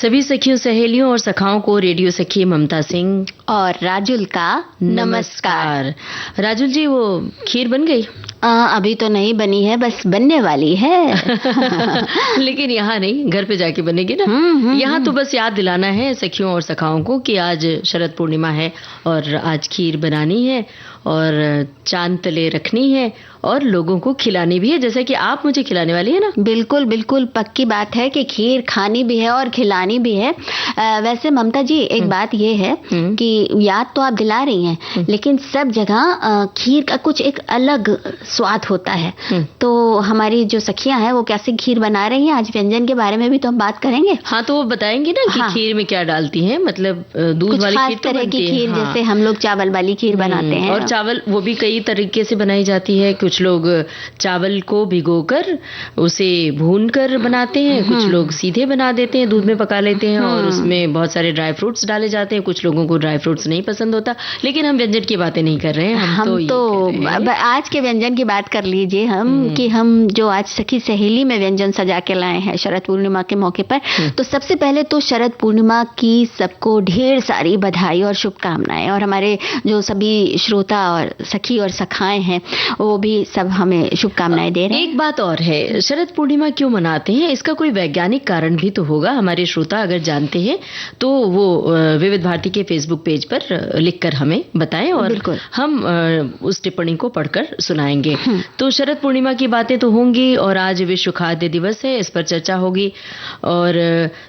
सभी सखियों, सहेलियों और सखाओं को रेडियो सखी ममता सिंह और राजुल का नमस्कार। राजुल जी, वो खीर बन गई? अभी तो नहीं बनी है, बस बनने वाली है। लेकिन यहाँ नहीं, घर पे जाके बनेगी ना। यहाँ तो बस याद दिलाना है सखियों और सखाओं को कि आज शरद पूर्णिमा है और आज खीर बनानी है और चांद तले रखनी है और लोगों को खिलानी भी है, जैसे कि आप मुझे खिलाने वाली है ना। बिल्कुल बिल्कुल, पक्की बात है कि खीर खानी भी है और खिलानी भी है। वैसे ममता जी, एक बात ये है कि याद तो आप दिला रही हैं, लेकिन सब जगह खीर का कुछ एक अलग स्वाद होता है। तो हमारी जो सखियां हैं वो कैसे खीर बना रही हैं, आज व्यंजन के बारे में भी तो हम बात करेंगे। हाँ, तो वो बताएंगे ना कि खीर में क्या डालती हैं, मतलब दूध वाली खीर तरह की खीर, जैसे हम लोग चावल वाली खीर बनाते हैं। और चावल वो भी कई तरीके से बनाई जाती है। कुछ लोग चावल को भिगोकर उसे भूनकर बनाते हैं, कुछ लोग सीधे बना देते हैं, दूध में पका लेते हैं और उसमें बहुत सारे ड्राई फ्रूट्स डाले जाते हैं। कुछ लोगों को ड्राई फ्रूट्स नहीं पसंद होता, लेकिन हम व्यंजन की बातें नहीं कर रहे हैं। हम तो आज के व्यंजन की बात कर लीजिए हम कि हम जो आज सखी सहेली में व्यंजन सजा के लाए हैं शरद पूर्णिमा के मौके पर। तो सबसे पहले तो शरद पूर्णिमा की सबको ढेर सारी बधाई और शुभकामनाएं, और हमारे जो सभी श्रोता और सखी और सखाएं हैं वो भी सब हमें शुभकामनाएं दे रहे हैं। एक बात और है, शरद पूर्णिमा क्यों मनाते हैं, इसका कोई वैज्ञानिक कारण भी तो होगा। हमारे श्रोता अगर जानते हैं तो वो विविध भारती के फेसबुक पेज पर लिखकर हमें बताएं और हम उस टिप्पणी को पढ़कर सुनाएंगे। तो शरद पूर्णिमा की बातें तो होंगी और आज विश्व खाद्य दिवस है, इस पर चर्चा होगी और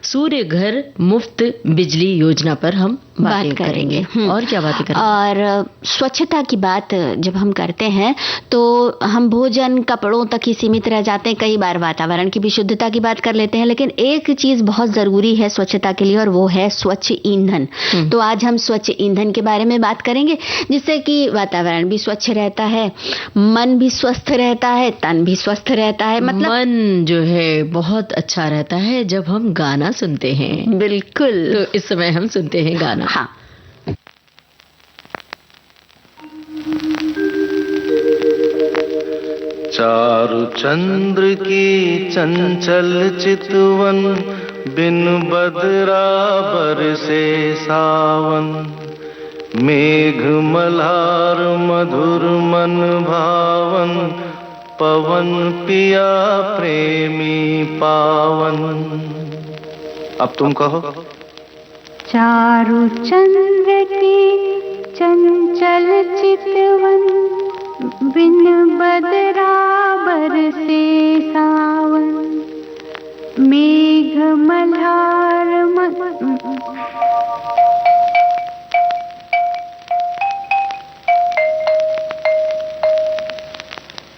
सूर्य घर मुफ्त बिजली योजना पर हम बात करेंगे। और क्या बातें करेंगे? और स्वच्छता की बात जब हम करते हैं तो हम भोजन कपड़ों तक ही सीमित रह जाते हैं, कई बार वातावरण की भी शुद्धता की बात कर लेते हैं। लेकिन एक चीज बहुत जरूरी है स्वच्छता के लिए और वो है स्वच्छ ईंधन। तो आज हम स्वच्छ ईंधन के बारे में बात करेंगे, जिससे कि वातावरण भी स्वच्छ रहता है, मन भी स्वस्थ रहता है, तन भी स्वस्थ रहता है। मतलब मन जो है बहुत अच्छा रहता है जब हम गाना सुनते हैं। बिल्कुल, तो इस समय हम सुनते हैं गाना। हाँ। चारु चंद्र की चंचल चितवन, बिन बदरा बरसे सावन। मेघ मल्हार मधुर मन भावन, पवन पिया प्रेमी पावन। अब तुम कहो। चारु चंद्र की चंचल चितवन, बिन बदरा बरसे सावन। मेघ मल्हार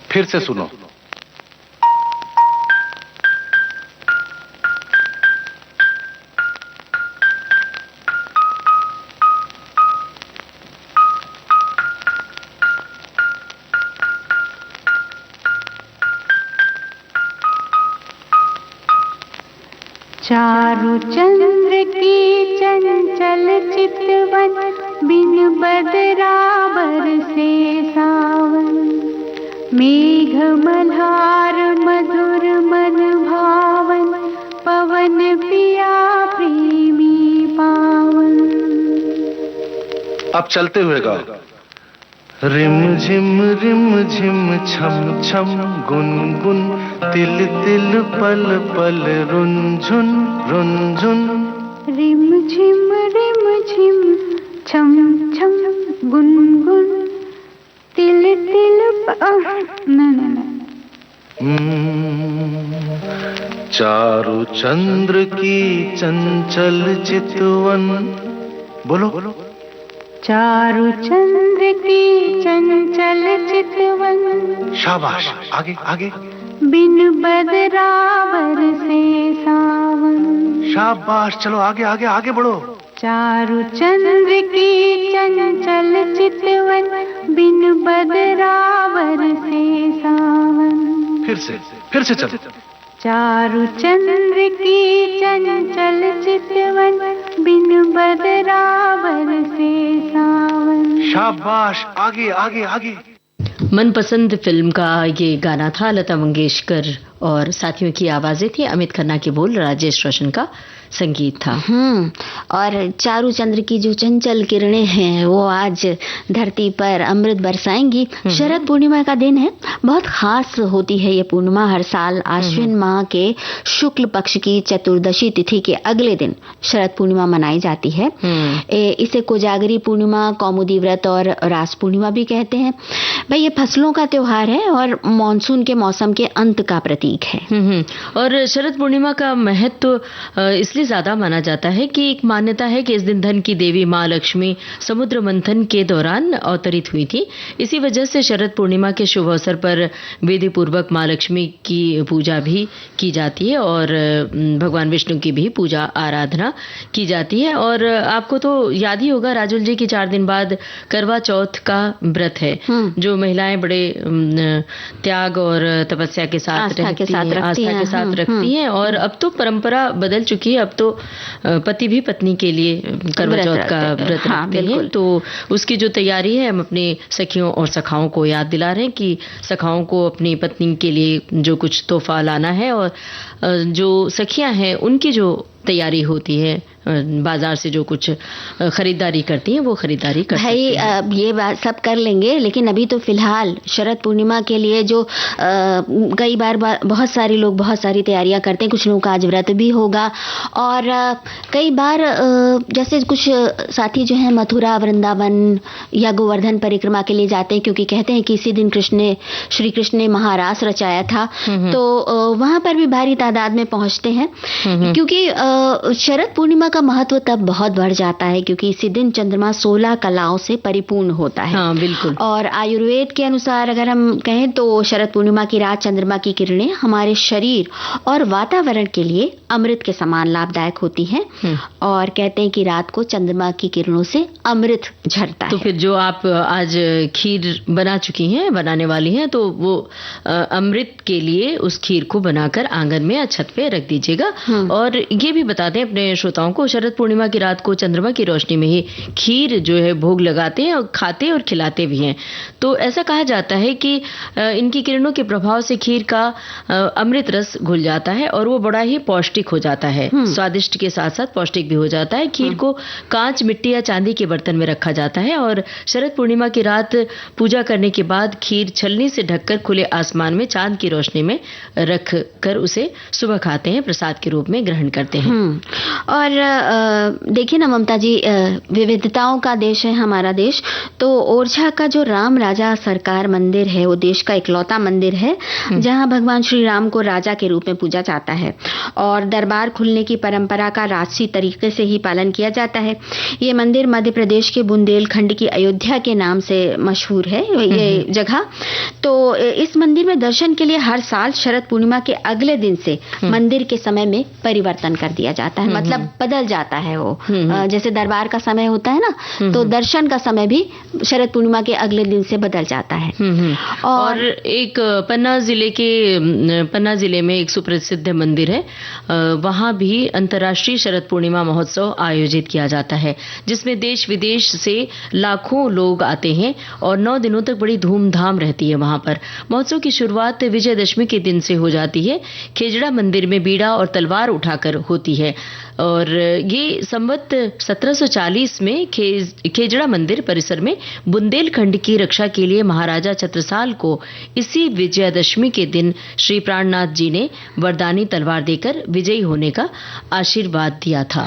फिर से सुनो। चारु चंद्र की चंचल चितवन, बिन बदरा बरसे सावन। मेघ मल्हार मधुर मन भावन, पवन पिया प्रेमी पावन। अब चलते हुए गाओ। रिम झिम छम छम गुनगुन, तिल तिल पल पल रुनझुन रुनझुन। रिम झिम छम छम गुनगुन, तिल तिल चारु चंद्र की चंचल चितवन। बोलो बोलो। चारु चंद्र की चंचल चितवन, शाबाश, आगे आगे। बिन बदरा बरसे सावन। शाबाश, चलो आगे आगे आगे बढ़ो। चारु चंद्र की चंचल चितवन, बिन बदरा बरसे सावन। फिर से चलो। चारु चंद्र की चंचल चितवन, बिन बदरा बरसे सावन। शाबाश, आगे आगे आगे। मनपसंद फिल्म का ये गाना था लता मंगेशकर और साथियों की आवाजें थी, अमित खन्ना के बोल, राजेश रोशन का संगीत था। और चारू चंद्र की जो चंचल किरणें हैं वो आज धरती पर अमृत बरसाएंगी। शरद पूर्णिमा का दिन है, बहुत खास होती है ये पूर्णिमा। हर साल आश्विन माह के शुक्ल पक्ष की चतुर्दशी तिथि के अगले दिन शरद पूर्णिमा मनाई जाती है। इसे कोजागरी पूर्णिमा, कौमुदी व्रत और रास पूर्णिमा भी कहते हैं। भाई ये फसलों का त्योहार है और मॉनसून के मौसम के अंत का प्रतीक है। और शरद पूर्णिमा का महत्व इसलिए ज्यादा माना जाता है कि एक मान्यता है कि इस दिन धन की देवी माँ लक्ष्मी समुद्र मंथन के दौरान अवतरित हुई थी। इसी वजह से शरद पूर्णिमा के शुभ अवसर पर विधि पूर्वक माँ लक्ष्मी की पूजा भी की जाती है और भगवान विष्णु की भी पूजा आराधना की जाती है। और आपको तो याद ही होगा राजुल जी की 4 दिन बाद करवा चौथ का व्रत है, जो महिलाएं बड़े त्याग और तपस्या के साथ आस्था के साथ रखती हैं। और अब तो परंपरा बदल चुकी है, अब तो पति भी पत्नी के लिए करवा चौथ का व्रत रखते हैं। तो उसकी जो तैयारी है, हम अपने सखियों और सखाओं को याद दिला रहे हैं कि सखाओं को अपनी पत्नी के लिए जो कुछ तोहफा लाना है, और जो सखियां हैं उनकी जो तैयारी होती है, बाजार से जो कुछ खरीदारी करती हैं वो खरीदारी कर सकती हैं। भाई ये बात सब कर लेंगे, लेकिन अभी तो फिलहाल शरद पूर्णिमा के लिए जो कई बार बहुत सारे लोग बहुत सारी तैयारियां करते हैं। कुछ लोगों का आज व्रत भी होगा और कई बार जैसे कुछ साथी जो हैं मथुरा, वृंदावन या गोवर्धन परिक्रमा के लिए जाते हैं, क्योंकि कहते हैं कि इसी दिन श्री कृष्ण ने महारास रचाया था। तो वहां पर भी भारी तादाद में पहुंचते हैं, क्योंकि शरद पूर्णिमा का महत्व तब बहुत बढ़ जाता है क्योंकि इसी दिन चंद्रमा 16 कलाओं से परिपूर्ण होता है। हाँ, बिल्कुल। और आयुर्वेद के अनुसार अगर हम कहें तो शरद पूर्णिमा की रात चंद्रमा की किरणें हमारे शरीर और वातावरण के लिए अमृत के समान लाभदायक होती हैं। और कहते हैं कि रात को चंद्रमा की किरणों से अमृत झरता है। तो फिर जो आप आज खीर बना चुकी हैं, बनाने वाली हैं, तो वो अमृत के लिए उस खीर को बनाकर आंगन में या छत पे रख दीजिएगा। और ये भी बता दें अपने श्रोताओं को, शरद पूर्णिमा की रात को चंद्रमा की रोशनी में ही खीर जो है भोग लगाते हैं और खाते और खिलाते भी हैं। तो ऐसा कहा जाता है कि इनकी किरणों के प्रभाव से खीर का अमृत रस घुल जाता है और वो बड़ा ही पौष्टिक हो जाता है। स्वादिष्ट के साथ साथ पौष्टिक भी हो जाता है। खीर को कांच, मिट्टी या चांदी के बर्तन में रखा जाता है और शरद पूर्णिमा की रात पूजा करने के बाद खीर छलनी से ढककर खुले आसमान में चांद की रोशनी में रख कर उसे सुबह खाते हैं, प्रसाद के रूप में ग्रहण करते हैं। और देखिए ना ममता जी, विविधताओं का देश है हमारा देश। तो ओरछा का जो राम राजा सरकार मंदिर है वो देश का इकलौता मंदिर है जहां भगवान श्री राम को राजा के रूप में पूजा जाता है और दरबार खुलने की परंपरा का राजसी तरीके से ही पालन किया जाता है। ये मंदिर मध्य प्रदेश के बुंदेलखंड की अयोध्या के नाम से मशहूर है ये जगह। तो इस मंदिर में दर्शन के लिए हर साल शरद पूर्णिमा के अगले दिन से मंदिर के समय में परिवर्तन कर दिया जाता है, मतलब बदल जाता है वो। जैसे दरबार का समय होता है ना, तो दर्शन का समय भी शरद पूर्णिमा के अगले दिन से बदल जाता है। और एक पन्ना जिले में एक सुप्रसिद्ध मंदिर है, वहां भी अंतर्राष्ट्रीय शरद पूर्णिमा महोत्सव आयोजित किया जाता है, जिसमें देश विदेश से लाखों लोग आते हैं और 9 दिनों तक बड़ी धूमधाम रहती है। वहां पर महोत्सव की शुरुआत विजयदशमी के दिन से हो जाती है। खेजड़ा मंदिर में बीड़ा और तलवार उठाकर होती है और ये संवत 1740 में खेजड़ा मंदिर परिसर में बुंदेलखंड की रक्षा के लिए महाराजा छत्रसाल को इसी विजयादशमी के दिन श्री प्राणनाथ जी ने वरदानी तलवार देकर विजयी होने का आशीर्वाद दिया था।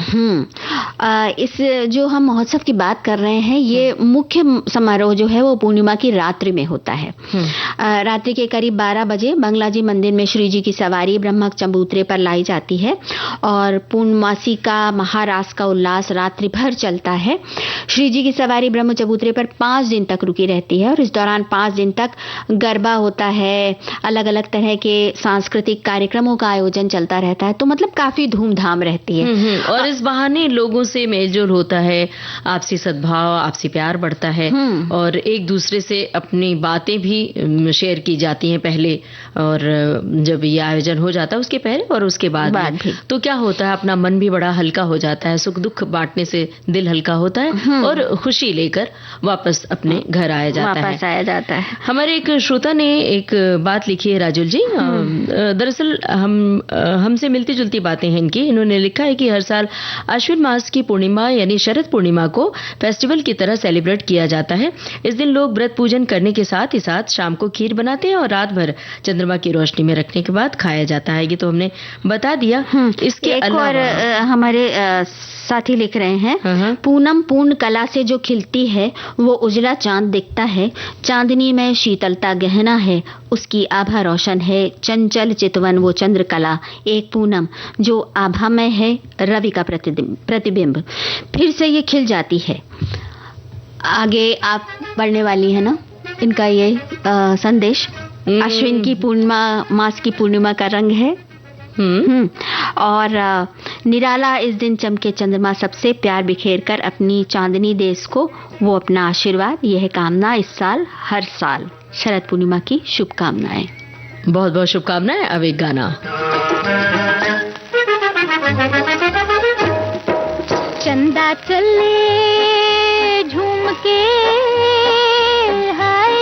इस जो हम महोत्सव की बात कर रहे हैं, ये मुख्य समारोह जो है वो पूर्णिमा की रात्रि में होता है। रात्रि के करीब 12 बजे बंगला जी मंदिर में श्री जी की सवारी ब्रह्मक चबूतरे पर लाई जाती है और पूर्णमासी का महारास का उल्लास रात्रि भर चलता है। श्री जी की सवारी ब्रह्म चबूतरे पर 5 दिन तक रुकी रहती है और इस दौरान 5 दिन तक गरबा होता है, अलग अलग तरह के सांस्कृतिक कार्यक्रमों का आयोजन चलता रहता है। तो मतलब काफी धूमधाम रहती है और इस बहाने लोगों से मेलजोल होता है, आपसी सद्भाव, आपसी प्यार बढ़ता है और एक दूसरे से अपनी बातें भी शेयर की जाती हैं पहले, और जब ये आयोजन हो जाता है उसके पहले और उसके बाद भी। तो क्या होता है, अपना मन भी भी बड़ा हल्का हो जाता है। सुख दुख बांटने से दिल हल्का होता है और खुशी लेकर वापस अपने घर आया जाता है। हमारे एक श्रोता ने एक बात लिखी है राजुल जी। दरअसल हमसे मिलती जुलती बातें हैं इनकी। इन्होंने लिखा है कि हर साल आश्विन मास की पूर्णिमा यानी शरद पूर्णिमा को फेस्टिवल की तरह सेलिब्रेट किया जाता है। इस दिन लोग व्रत पूजन करने के साथ ही साथ शाम को खीर बनाते हैं और रात भर चंद्रमा की रोशनी में रखने के बाद खाया जाता है। ये तो हमने बता दिया। इसके अलावा हमारे साथी लिख रहे हैं, पूनम पूर्ण कला से जो खिलती है वो उजला चांद दिखता है, चांदनी में शीतलता गहना है, उसकी आभा रोशन है, चंचल चितवन वो चंद्रकला, एक पूनम जो आभा में है, रवि का प्रतिबिंब फिर से ये खिल जाती है। आगे आप पढ़ने वाली है ना इनका ये संदेश। अश्विन की पूर्णिमा, मास की पूर्णिमा का रंग है। और निराला इस दिन चमके चंद्रमा सबसे प्यार बिखेर कर अपनी चांदनी देश को वो अपना आशीर्वाद, यह कामना इस साल हर साल। शरद पूर्णिमा की शुभकामनाएं। बहुत बहुत शुभकामनाएं। अब एक गाना। चंदा चले झूम के, हाय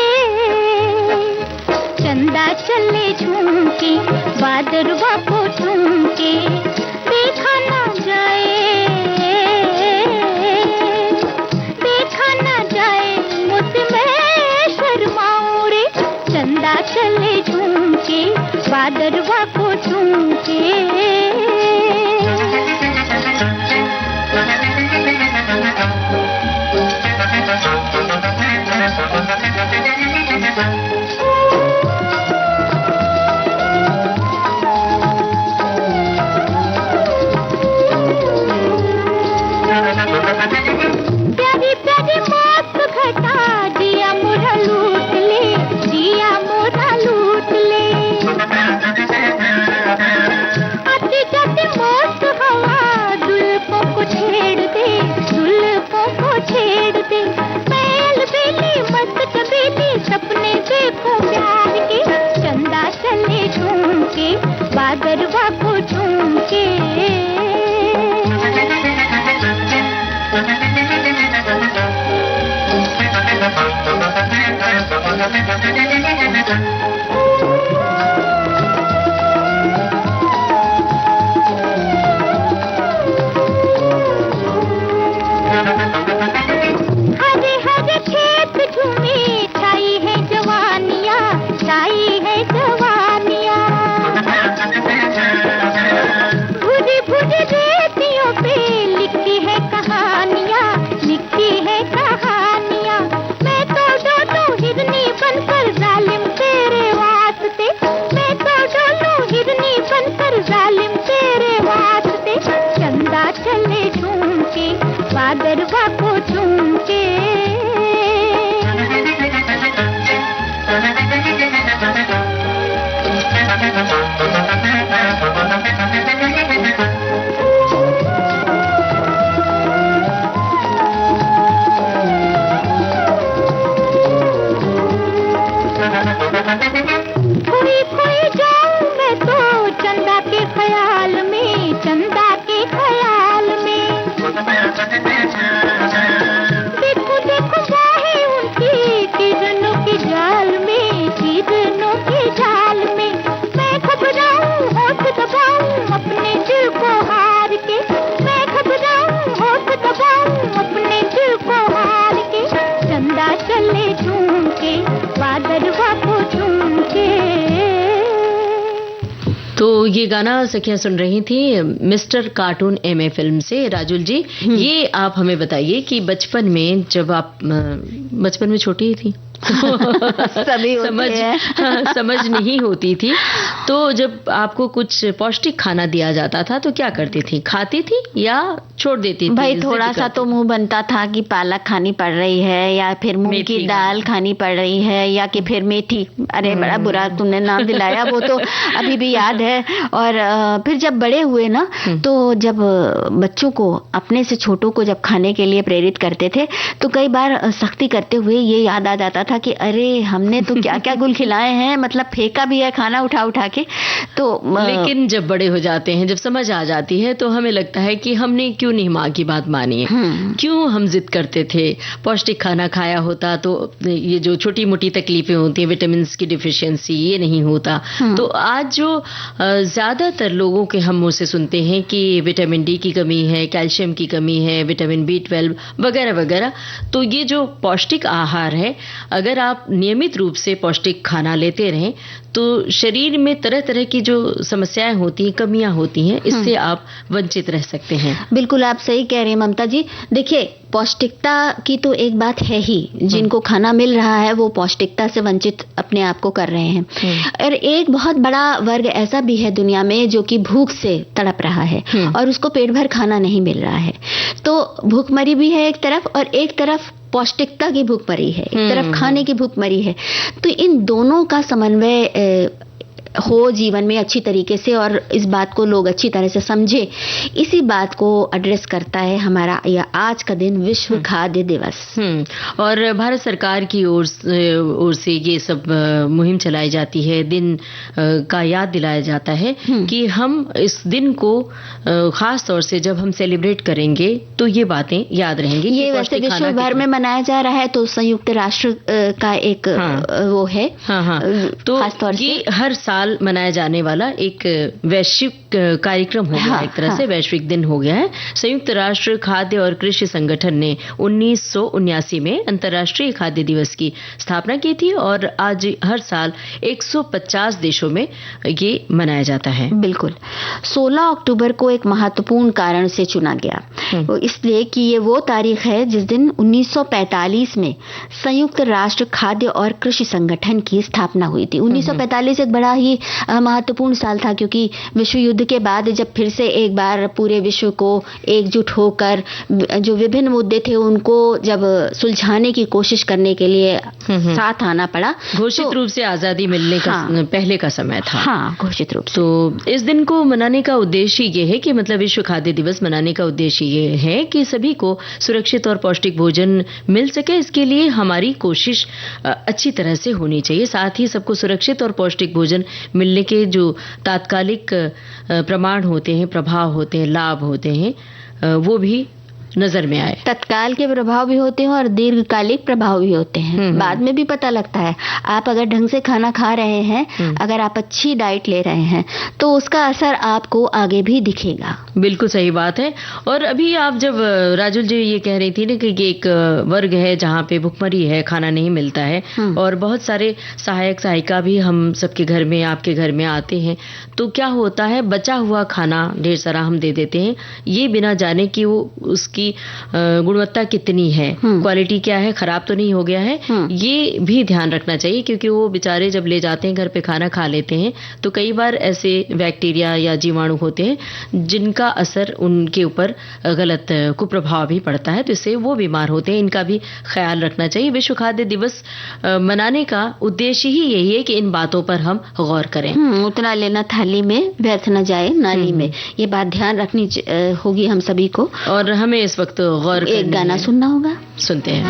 चंदा चले झूम के, बादरवा को झूम के, देखा ना जाए मुझमें शर्माऊं रे। चंदा चले झूम के, बादरवा को झूम के। प्यारी प्यारी मौत घटा, जिया मोरा लूट ले, जिया मोरा लूट ले। आती जाती मौत हवा, जुल्फों को छेड़ दे, जुल्फों को छेड़ दे। बैल बेली मस्त कबीली, सपने देखो प्यार के। चंदा चले झूम के, बादरवा को झूम के। हरे हरे खेत झूमे, छाई है जवानियाँ, छाई है जवानियाँ। भूरी भूरी रेतियों पे लिखती है कहानियाँ, लिखती है कहानियाँ। मैं तो डोलूं हिरनी बनकर जालिम तेरे वास्ते, मैं तो डोलूं हिरनी बनकर जालिम तेरे वास्ते। चंदा चले झूम के, बादरवा को झूम के। खोई खोई जाऊं मैं तो चंदा के ख्याल में, चंदा के ख्याल में। देखो देखो बाहें उनकी किरणों की जाल में, किरणों की जाल में। मैं घबराऊं होठ दबाऊं अपने दिल को हार के, मैं घबराऊं होठ दबाऊं अपने दिल को हार के। चंदा चले झूम के, बादरवा को झूम के। तो ये गाना सखियां सुन रही थी मिस्टर कार्टून एमए फिल्म से। राजुल जी, ये आप हमें बताइए कि बचपन में, जब आप बचपन में छोटी ही थी सभी समझ नहीं होती थी, तो जब आपको कुछ पौष्टिक खाना दिया जाता था तो क्या करती थी? खाती थी या छोड़ देती थी? भाई थोड़ा सा तो मुंह बनता था कि पालक खानी पड़ रही है, या फिर मूंग की दाल खानी पड़ रही है, या कि फिर मेथी। अरे बड़ा बुरा तुमने नाम दिलाया, वो तो अभी भी याद है। और फिर जब बड़े हुए ना, तो जब बच्चों को, अपने से छोटों को जब खाने के लिए प्रेरित करते थे, तो कई बार सख्ती करते हुए ये याद आ जाता था देखा कि अरे हमने तो क्या क्या गुल खिलाए हैं, मतलब फेंका भी है खाना उठा उठा के। तो लेकिन जब बड़े हो जाते हैं, जब समझ आ जाती है, तो हमें लगता है कि हमने क्यों नहीं माँ की बात मानी है, क्यों हम जिद करते थे। पौष्टिक खाना खाया होता तो ये जो छोटी मोटी तकलीफें होती हैं, विटामिन की डिफिशियंसी, ये नहीं होता। तो आज जो ज्यादातर लोगों के हम मुंह से सुनते हैं कि विटामिन डी की कमी है, कैल्शियम की कमी है, विटामिन B12 वगैरह वगैरह, तो ये जो पौष्टिक आहार है, अगर आप नियमित रूप से पौष्टिक खाना लेते रहें तो शरीर में तरह तरह की जो समस्याएं होती हैं, कमियां होती हैं, इससे आप वंचित रह सकते हैं। बिल्कुल आप सही कह रहे हैं ममता जी। देखिए पौष्टिकता की तो एक बात है ही, जिनको खाना मिल रहा है वो पौष्टिकता से वंचित अपने आप को कर रहे हैं। और एक बहुत बड़ा वर्ग ऐसा भी है दुनिया में जो कि भूख से तड़प रहा है और उसको पेट भर खाना नहीं मिल रहा है। तो भूखमरी भी है एक तरफ, और एक तरफ पौष्टिकता की भूखमरी है, एक तरफ खाने की भूखमरी है। तो इन दोनों का समन्वय हो जीवन में अच्छी तरीके से, और इस बात को लोग अच्छी तरह से समझे, इसी बात को एड्रेस करता है हमारा यह आज का दिन, विश्व खाद्य दिवस। और भारत सरकार की ओर से ये सब मुहिम चलाई जाती है, दिन का याद दिलाया जाता है कि हम इस दिन को खास तौर से जब हम सेलिब्रेट करेंगे तो ये बातें याद रहेंगी। ये वैसे विश्व भर में मनाया जा रहा है, तो संयुक्त राष्ट्र का एक वो है। तो खास तौर से हर साल मनाया जाने वाला एक वैश्विक कार्यक्रम हो गया, एक तरह से वैश्विक दिन हो गया है। संयुक्त राष्ट्र खाद्य और कृषि संगठन ने 1979 में अंतर्राष्ट्रीय खाद्य दिवस की स्थापना की थी, और आज हर साल 150 देशों में ये मनाया जाता है। बिल्कुल। 16 अक्टूबर को एक महत्वपूर्ण कारण से चुना गया, इसलिए कि ये वो तारीख है जिस दिन 1945 में संयुक्त राष्ट्र खाद्य और कृषि संगठन की स्थापना हुई थी। 1945 एक बड़ा ही महत्वपूर्ण साल था, क्योंकि विश्व युद्ध के बाद जब फिर से एक बार पूरे विश्व को एकजुट होकर जो विभिन्न मुद्दे थे उनको जब सुलझाने की कोशिश करने के लिए साथ आना पड़ा। घोषित रूप से आजादी मिलने का पहले का समय था। हाँ, घोषित रूप से। तो इस दिन को मनाने का उद्देश्य ये है कि मतलब विश्व खाद्य दिवस मनाने का उद्देश्य ये है कि सभी को सुरक्षित और पौष्टिक भोजन मिल सके। इसके लिए हमारी कोशिश अच्छी तरह से होनी चाहिए। साथ ही सबको सुरक्षित और पौष्टिक भोजन मिलने के जो तात्कालिक प्रमाण होते हैं, प्रभाव होते हैं, लाभ होते हैं, वो भी नजर में आए। तत्काल के प्रभाव भी होते हैं और दीर्घकालिक प्रभाव भी होते हैं, बाद में भी पता लगता है। आप अगर ढंग से खाना खा रहे हैं, अगर आप अच्छी डाइट ले रहे हैं, तो उसका असर आपको आगे भी दिखेगा। बिल्कुल सही बात है। और अभी आप जब राजुल जी ये कह रही थी ना कि एक वर्ग है जहाँ पे भुखमरी है, खाना नहीं मिलता है, और बहुत सारे सहायक सहायिका भी हम सबके घर में, आपके घर में आते हैं, तो क्या होता है, बचा हुआ खाना ढेर सारा हम दे देते हैं, ये बिना जाने कि वो उसकी गुणवत्ता कितनी है, क्वालिटी क्या है, खराब तो नहीं हो गया है, ये भी ध्यान रखना चाहिए। क्योंकि वो बेचारे जब ले जाते हैं घर पे खाना खा लेते हैं, तो कई बार ऐसे बैक्टीरिया या जीवाणु होते हैं जिनका असर उनके ऊपर गलत कुप्रभाव भी पड़ता है, तो इससे वो बीमार होते हैं। इनका भी ख्याल रखना चाहिए। विश्व खाद्य दिवस मनाने का उद्देश्य ही यही है कि इन बातों पर हम गौर करें। उतना लेना थाली में व्यर्थ न जाए नाली में, ये बात ध्यान रखनी होगी हम सभी को। और हमें इस वक्त गौर एक गाना सुनना होगा, सुनते हैं।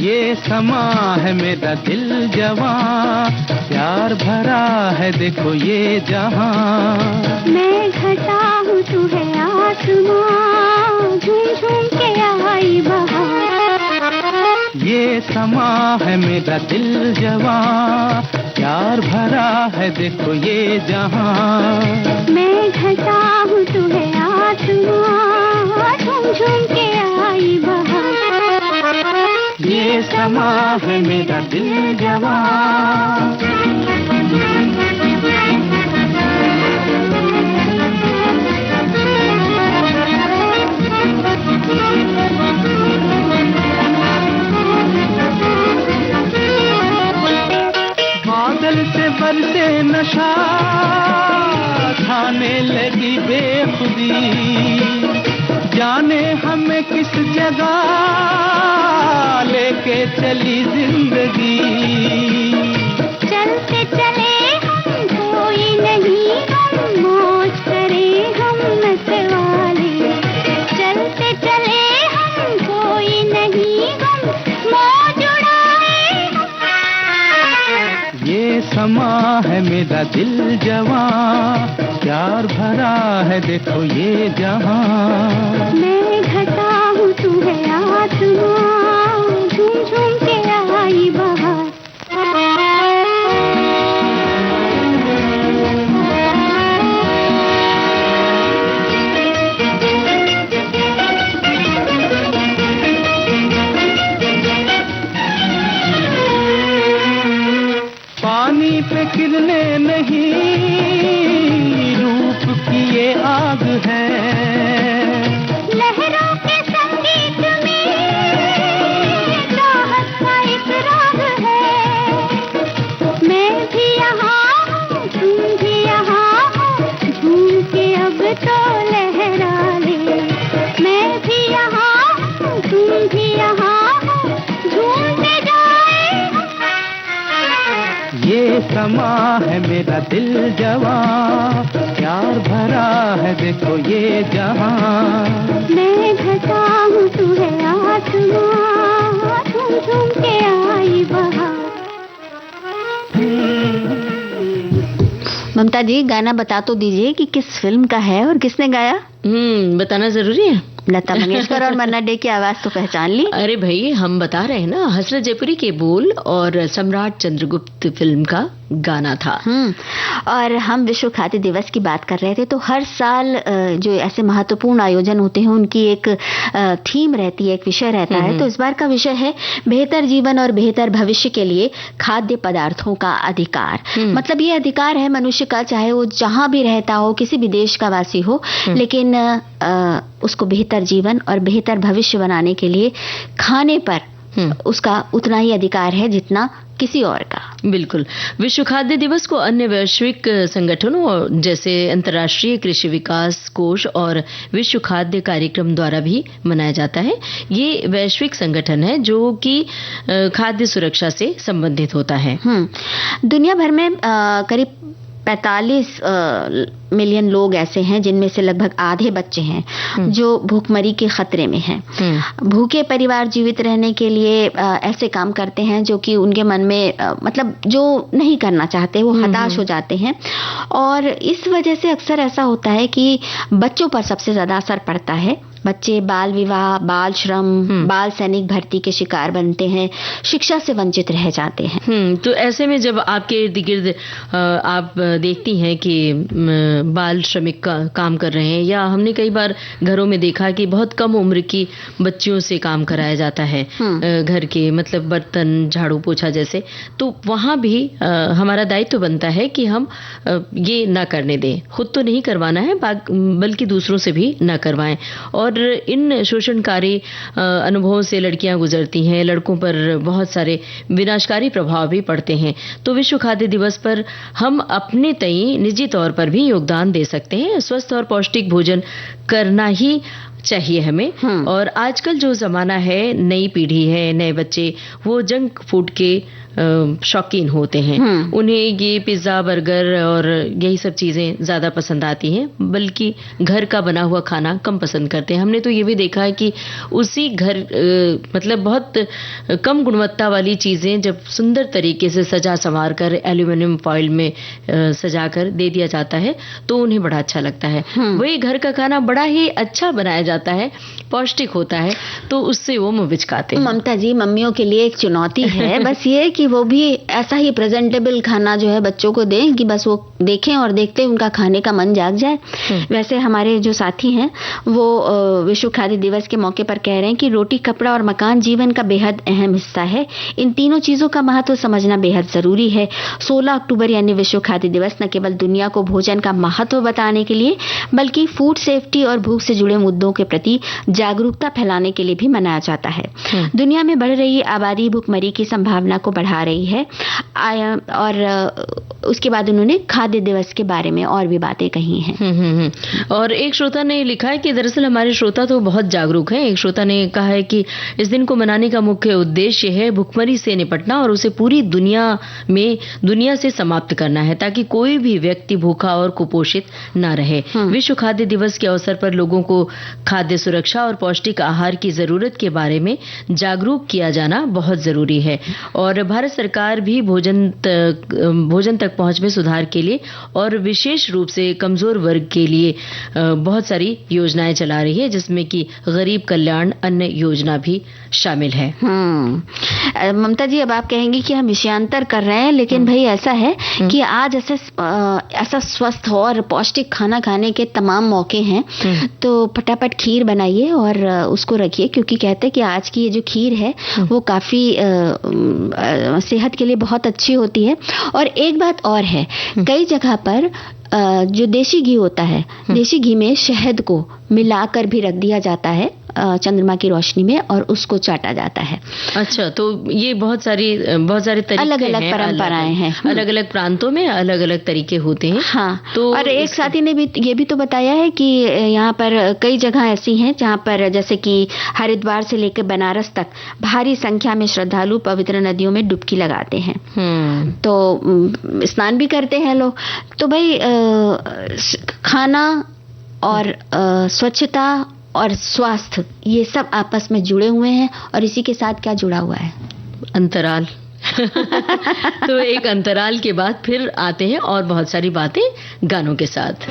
ये समा है मेरा दिल जवां, प्यार भरा है देखो ये जहां। मैं घटा हूँ तू है आसमां, झूम झूम के आई बहार। ये समा है मेरा दिल जवां, प्यार भरा है देखो ये जहां। मैं घटा हूँ तू है आसमां, झूम झूम के आई बहार। ये समा है मेरा दिल जवां। बादल से बरसे नशा, था जाने हमें किस जगह लेके चली जिंदगी। चलते चले हम कोई नहीं, हम मौज करें हम मतवाले। चलते चले हम कोई नहीं, हम मौज उड़ाए। ये समा है मेरा दिल जवां, प्यार भरा है देखो ये जहां। मैं घटा हूँ तू है आसमां, झूम झूम के आई बहार। पानी पे किरने नहीं, रूप की ये आग है। लहरों के संगीत में राहत का एक राग है। मैं भी यहाँ हूँ, तुम भी यहाँ हो, झूम के अब तो लहरा ले। मैं भी यहाँ हूँ, तुम भी यहाँ हो, झूमते जाए। ये समा है मेरा दिल जवां, प्यार भरा है देखो ये जहां। मैं घटा हूँ तू है आसमां, झूम झूम के आई बहार। ममता जी, गाना बता तो दीजिए कि किस फिल्म का है और किसने गाया। बताना जरूरी है। लता मंगेशकर और मन्ना डे की आवाज तो पहचान ली। अरे भाई, हम बता रहे हैं ना, हसरत जयपुरी के बोल और सम्राट चंद्रगुप्त फिल्म का गाना था। और हम विश्व खाद्य दिवस की बात कर रहे थे, तो हर साल जो ऐसे महत्वपूर्ण आयोजन होते हैं उनकी एक थीम रहती है, एक विषय रहता है। तो इस बार का विषय है बेहतर जीवन और बेहतर भविष्य के लिए खाद्य पदार्थों का अधिकार। मतलब ये अधिकार है मनुष्य का, चाहे वो जहां भी रहता हो, किसी भी देश का वासी हो, लेकिन उसको बेहतर जीवन और बेहतर भविष्य बनाने के लिए खाने पर उसका उतना ही अधिकार है जितना किसी और का। बिल्कुल। विश्व खाद्य दिवस को अन्य वैश्विक संगठनों जैसे अंतर्राष्ट्रीय कृषि विकास कोष और विश्व खाद्य कार्यक्रम द्वारा भी मनाया जाता है। ये वैश्विक संगठन है जो कि खाद्य सुरक्षा से संबंधित होता है। दुनिया भर में करीब 45 मिलियन लोग ऐसे हैं जिनमें से लगभग आधे बच्चे हैं जो भूखमरी के खतरे में हैं। भूखे परिवार जीवित रहने के लिए ऐसे काम करते हैं जो कि उनके मन में मतलब जो नहीं करना चाहते, वो हताश हो जाते हैं। और इस वजह से अक्सर ऐसा होता है कि बच्चों पर सबसे ज्यादा असर पड़ता है। बच्चे बाल विवाह, बाल श्रम, बाल सैनिक भर्ती के शिकार बनते हैं, शिक्षा से वंचित रह जाते हैं। तो ऐसे में जब आपके इर्द गिर्द आप देखती हैं कि बाल श्रमिक काम कर रहे हैं, या हमने कई बार घरों में देखा कि बहुत कम उम्र की बच्चियों से काम कराया जाता है घर के, मतलब बर्तन, झाड़ू पोछा जैसे, तो वहाँ भी हमारा दायित्व बनता है कि हम ये ना करने दें। खुद तो नहीं करवाना है बल्कि दूसरों से भी ना करवाएं। और इन शोषणकारी अनुभवों से लड़कियां गुजरती हैं, लड़कों पर बहुत सारे विनाशकारी प्रभाव भी पड़ते हैं। तो विश्व खाद्य दिवस पर हम अपने तई निजी तौर पर भी योगदान दे सकते हैं। स्वस्थ और पौष्टिक भोजन करना ही चाहिए हमें। और आजकल जो जमाना है, नई पीढ़ी है, नए बच्चे, वो जंक फूड के शौकीन होते हैं। उन्हें ये पिज्जा, बर्गर और यही सब चीजें ज्यादा पसंद आती हैं, बल्कि घर का बना हुआ खाना कम पसंद करते हैं। हमने तो ये भी देखा है कि उसी घर मतलब बहुत कम गुणवत्ता वाली चीजें जब सुंदर तरीके से सजा संवार कर एल्यूमिनियम फॉइल में सजा कर दे दिया जाता है तो उन्हें बड़ा अच्छा लगता है। वही घर का खाना बड़ा ही अच्छा बनाया जाता है, पौष्टिक होता है, तो उससे वो मुबिचकाते हैं। ममता जी, मम्मियों के लिए एक चुनौती है बस ये कि वो भी ऐसा ही प्रेजेंटेबल खाना जो है बच्चों को दें कि बस वो देखें और देखते उनका खाने का मन जाग जाए। वैसे हमारे जो साथी हैं वो विश्व खाद्य दिवस के मौके पर कह रहे हैं कि रोटी, कपड़ा और मकान जीवन का बेहद अहम हिस्सा है। इन तीनों चीजों का महत्व समझना बेहद जरूरी है। 16 अक्टूबर यानी विश्व खाद्य दिवस न केवल दुनिया को भोजन का महत्व बताने के लिए बल्कि फूड सेफ्टी और भूख से जुड़े मुद्दों के प्रति जागरूकता फैलाने के लिए भी मनाया जाता है। दुनिया में बढ़ रही आबादी भुखमरी की संभावना को बढ़ा रही है। और उसके बाद उन्होंने खाद्य दिवस के बारे में और भी बातें कही हैं। और एक श्रोता ने लिखा है कि दरअसल हमारे श्रोता तो बहुत जागरूक हैं। एक श्रोता ने कहा है कि इस दिन को मनाने का मुख्य उद्देश्य है भुखमरी से निपटना और उसे पूरी दुनिया से समाप्त करना है, ताकि कोई भी व्यक्ति भूखा और कुपोषित न रहे। विश्व खाद्य दिवस के अवसर पर लोगों को खाद्य सुरक्षा और पौष्टिक आहार की जरूरत के बारे में जागरूक किया जाना बहुत जरूरी है। और भारत सरकार भी भोजन तक पहुंच में सुधार के लिए और विशेष रूप से कमजोर वर्ग के लिए बहुत सारी योजनाएं चला रही है, जिसमें कि गरीब कल्याण अन्न योजना भी शामिल है। ममता जी, अब आप कहेंगे कि हम विषयांतर कर रहे हैं, लेकिन भाई ऐसा है कि आज ऐसा स्वस्थ और पौष्टिक खाना खाने के तमाम मौके हैं, तो फटाफट खीर बनाइए और उसको रखिए, क्योंकि कहते हैं कि आज की ये जो खीर है वो काफी सेहत के लिए बहुत अच्छी होती है। और एक बात और है, कई जगह पर जो देशी घी होता है, देशी घी में शहद को मिलाकर भी रख दिया जाता है चंद्रमा की रोशनी में, और उसको चाटा जाता है। अच्छा, तो ये बहुत सारे तरीके, अलग अलग परंपराएं हैं, अलग अलग प्रांतों में अलग अलग तरीके होते हैं। हाँ, तो और एक साथी ने भी ये भी तो बताया है कि यहाँ पर कई जगह ऐसी हैं जहाँ पर जैसे कि हरिद्वार से लेकर बनारस तक भारी संख्या में श्रद्धालु पवित्र नदियों में डुबकी लगाते हैं, तो स्नान भी करते हैं लोग। तो भाई खाना और स्वच्छता और स्वास्थ्य, ये सब आपस में जुड़े हुए हैं। और इसी के साथ क्या जुड़ा हुआ है? अंतराल। तो एक अंतराल के बाद फिर आते हैं और बहुत सारी बातें गानों के साथ।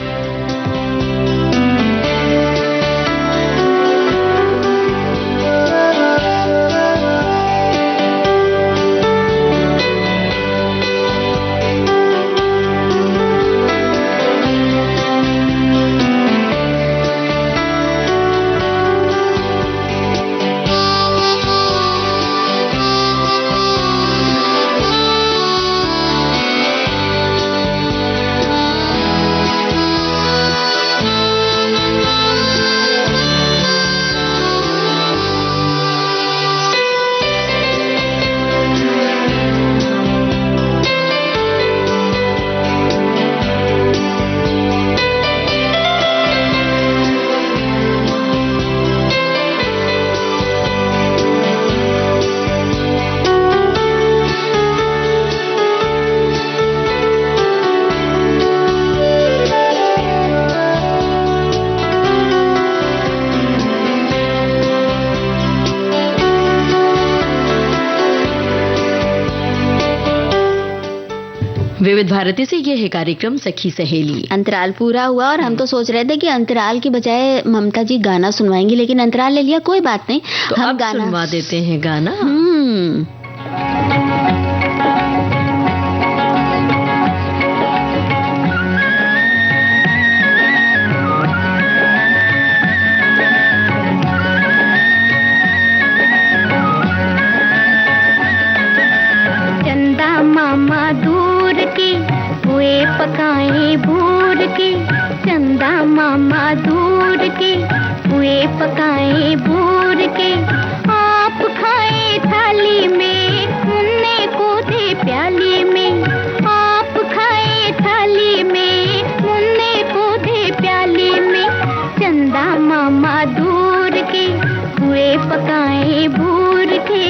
विविध भारती से ये है कार्यक्रम सखी सहेली। अंतराल पूरा हुआ और हम तो सोच रहे थे कि अंतराल की बजाय ममता जी गाना सुनवाएंगी, लेकिन अंतराल ले लिया, कोई बात नहीं, तो हम गाना सुनवा देते हैं गाना। चंदा मामा दूर के हुए पकाए भूर के, चंदा मामा दूर के हुए पकाए भूर के, आप खाए थाली में मुन्ने को दे प्याली में, आप खाए थाली में मुन्ने को दे प्याली में, चंदा मामा दूर के हुए पकाए भूर के।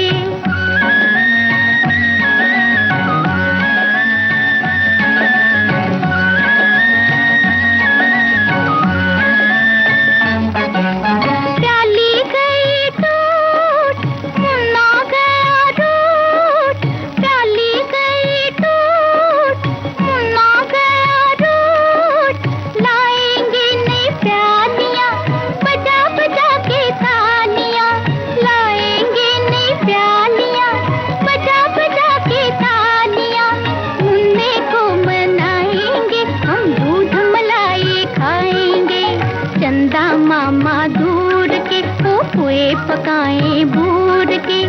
पकाए भूर के,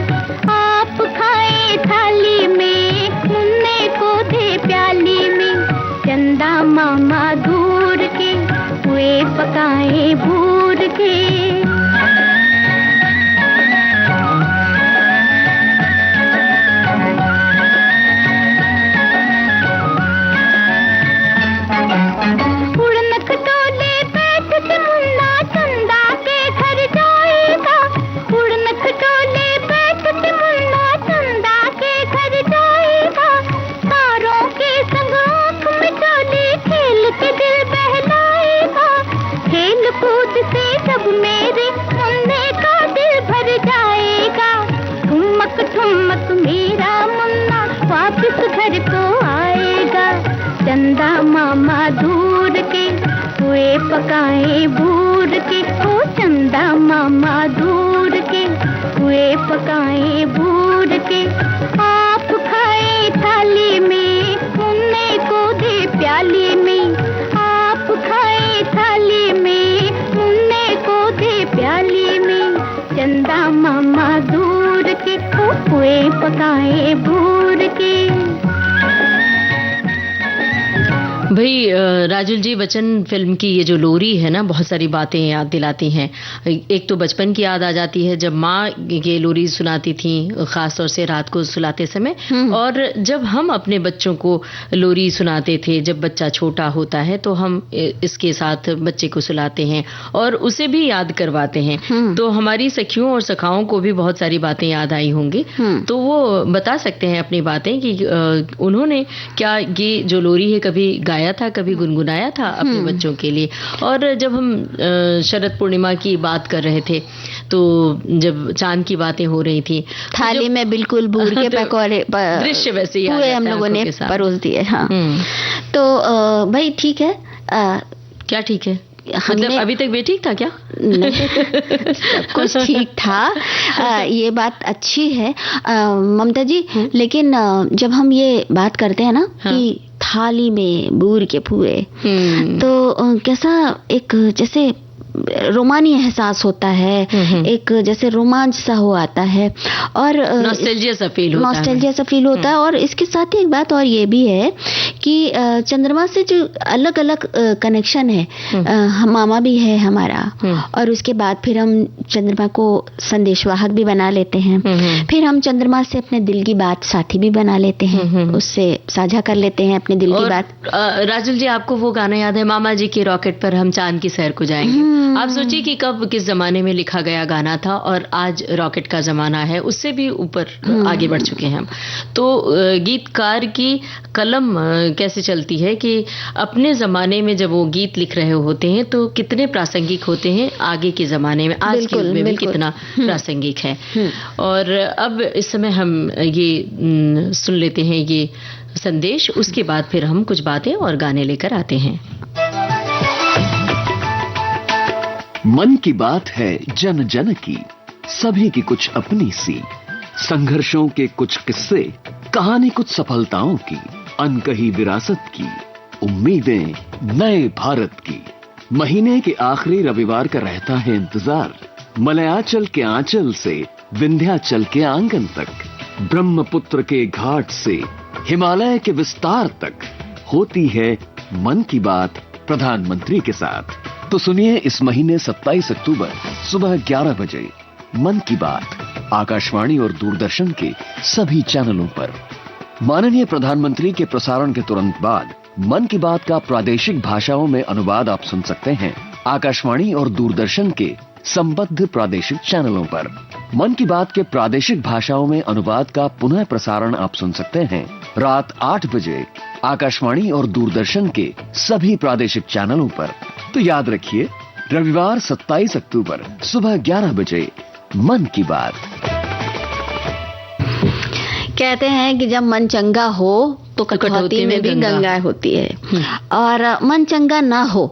आप खाए थाली में मुन्ने को दे प्याली में, चंदा मामा दूर के हुए पकाए भूर के। पकाए भूर के, ओ चंदा मामा दूर के, पुए पकाए भूर के। आप खाए थाली में, मुन्ने को दे प्याली में। आप खाए थाली में, मुन्ने को दे प्याली में। चंदा मामा दूर के, ओ पुए पकाए भूर के। भाई राजुल जी, बच्चन फिल्म की ये जो लोरी है ना, बहुत सारी बातें याद दिलाती हैं। एक तो बचपन की याद आ जाती है जब माँ ये लोरी सुनाती थी, खास तौर से रात को सुलाते समय, और जब हम अपने बच्चों को लोरी सुनाते थे, जब बच्चा छोटा होता है तो हम इसके साथ बच्चे को सुलाते हैं और उसे भी याद करवाते हैं। तो हमारी सखियों और सखाओं को भी बहुत सारी बातें याद आई होंगी, तो वो बता सकते हैं अपनी बातें कि उन्होंने क्या ये जो लोरी है कभी गाया था, कभी गुनगुनाया था अपने बच्चों के लिए। और जब हम शरद पूर्णिमा की बात कर रहे थे, तो जब चांद की बातें हो रही थी, थाली में बिल्कुल बूढ़ के पकौड़े, दृश्य वैसे ही हुए हम लोगों ने परोस दिए। हाँ, तो भाई ठीक है। क्या ठीक है? मतलब अभी तक भी ठीक था क्या? सब कुछ ठीक था। ये बात अच्छी है ममता जी, लेकिन जब हम ये बात करते हैं ना कि थाली में बूर के पुए, तो कैसा एक जैसे रोमानी एहसास होता है, एक जैसे रोमांच सा हो आता है और नॉस्टैल्जिया सा फील होता है। और इसके साथ ही एक बात और ये भी है कि चंद्रमा से जो अलग अलग कनेक्शन है, मामा भी है हमारा, और उसके बाद फिर हम चंद्रमा को संदेशवाहक भी बना लेते हैं, फिर हम चंद्रमा से अपने दिल की बात साथी भी बना लेते हैं, उससे साझा कर लेते हैं अपने दिल की बात। राजुल जी, आपको वो गाना याद है, मामा जी की रॉकेट पर हम चांद की सैर को जाएंगे? आप सोचिए कि कब किस जमाने में लिखा गया गाना था और आज रॉकेट का जमाना है, उससे भी ऊपर आगे बढ़ चुके हैं हम। तो गीतकार की कलम कैसे चलती है कि अपने जमाने में जब वो गीत लिख रहे होते हैं तो कितने प्रासंगिक होते हैं, आगे के जमाने में आज के युग में भी कितना प्रासंगिक है। और अब इस समय हम ये सुन लेते हैं ये संदेश, उसके बाद फिर हम कुछ बातें और गाने लेकर आते हैं। मन की बात है जन जन की, सभी की कुछ अपनी सी, संघर्षों के कुछ किस्से, कहानी कुछ सफलताओं की, अनकही विरासत की, उम्मीदें नए भारत की। महीने के आखिरी रविवार का रहता है इंतजार, मलयाचल के आंचल से विंध्याचल के आंगन तक, ब्रह्मपुत्र के घाट से हिमालय के विस्तार तक होती है मन की बात प्रधानमंत्री के साथ। तो सुनिए इस महीने 27 अक्टूबर सुबह 11 बजे मन की बात आकाशवाणी और दूरदर्शन के सभी चैनलों पर। माननीय प्रधानमंत्री के प्रसारण के तुरंत बाद मन की बात का प्रादेशिक भाषाओं में अनुवाद आप सुन सकते हैं आकाशवाणी और दूरदर्शन के संबद्ध प्रादेशिक चैनलों पर। मन की बात के प्रादेशिक भाषाओं में अनुवाद का पुनः प्रसारण आप सुन सकते हैं रात 8 बजे आकाशवाणी और दूरदर्शन के सभी प्रादेशिक चैनलों पर। तो याद रखिए, रविवार 27 अक्टूबर सुबह 11 बजे मन की बात। कहते हैं कि जब मन चंगा हो तो कटौती में भी गंगा होती है, और मन चंगा ना हो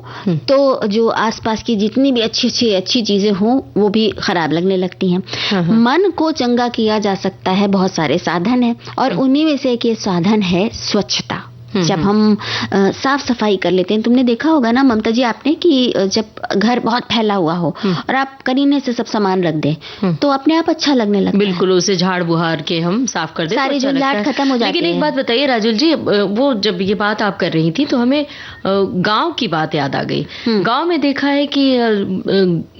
तो जो आसपास की जितनी भी अच्छी चीजें हों वो भी खराब लगने लगती हैं। मन को चंगा किया जा सकता है, बहुत सारे साधन हैं, और उन्हीं में से एक ये साधन है स्वच्छता। जब हम साफ सफाई कर लेते हैं, तुमने देखा होगा ना ममता जी आपने कि जब घर बहुत फैला हुआ हो और आप करीने से सब सामान रख दें तो अपने आप अच्छा लगने लगता है। बिल्कुल, उसे झाड़ बुहार के हम साफ कर दें, सारी झंझट खत्म हो जाती है। लेकिन एक बात बताइए राजुल जी, वो जब ये बात आप कर रही थी तो हमें गांव की बात याद आ गई। गांव में देखा है कि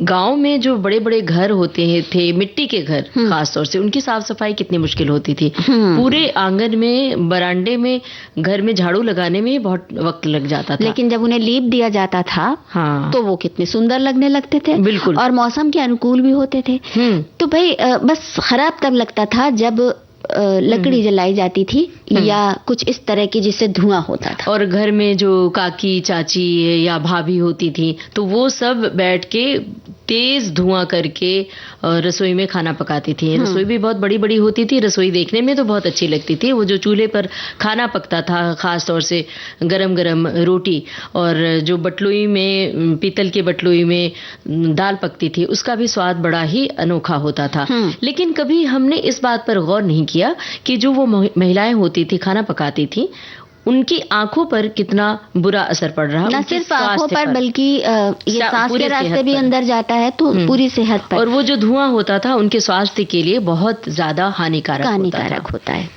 गांव में जो बड़े बड़े घर होते थे, मिट्टी के घर खास तौर से, उनकी साफ सफाई कितनी मुश्किल होती थी। पूरे आंगन में, बरांडे में, घर में झाड़ू लगाने में बहुत वक्त लग जाता था, लेकिन जब उन्हें लीप दिया जाता था तो वो कितने सुंदर लगने लगते थे। बिल्कुल, और मौसम के अनुकूल भी होते थे। तो भाई बस खराब तब लगता था जब लकड़ी जलाई जाती थी या कुछ इस तरह की जिससे धुआं होता था। और घर में जो काकी चाची या भाभी होती थी तो वो सब बैठ के तेज धुआं करके रसोई में खाना पकाती थी। रसोई भी बहुत बड़ी बड़ी होती थी, रसोई देखने में तो बहुत अच्छी लगती थी। वो जो चूल्हे पर खाना पकता था, खास तौर से गरम गरम रोटी, और जो बटलुई में, पीतल के बटलुई में दाल पकती थी, उसका भी स्वाद बड़ा ही अनोखा होता था। लेकिन कभी हमने इस बात पर गौर नहीं किया कि जो वो महिलाएं होती थी, खाना पकाती थी, उनकी आंखों पर कितना बुरा असर पड़ रहा, न सिर्फ आंखों पर बल्कि ये सांस के रास्ते भी अंदर जाता है तो पूरी सेहत पर। और वो जो धुआं होता था उनके स्वास्थ्य के लिए बहुत ज्यादा हानिकारक होता है।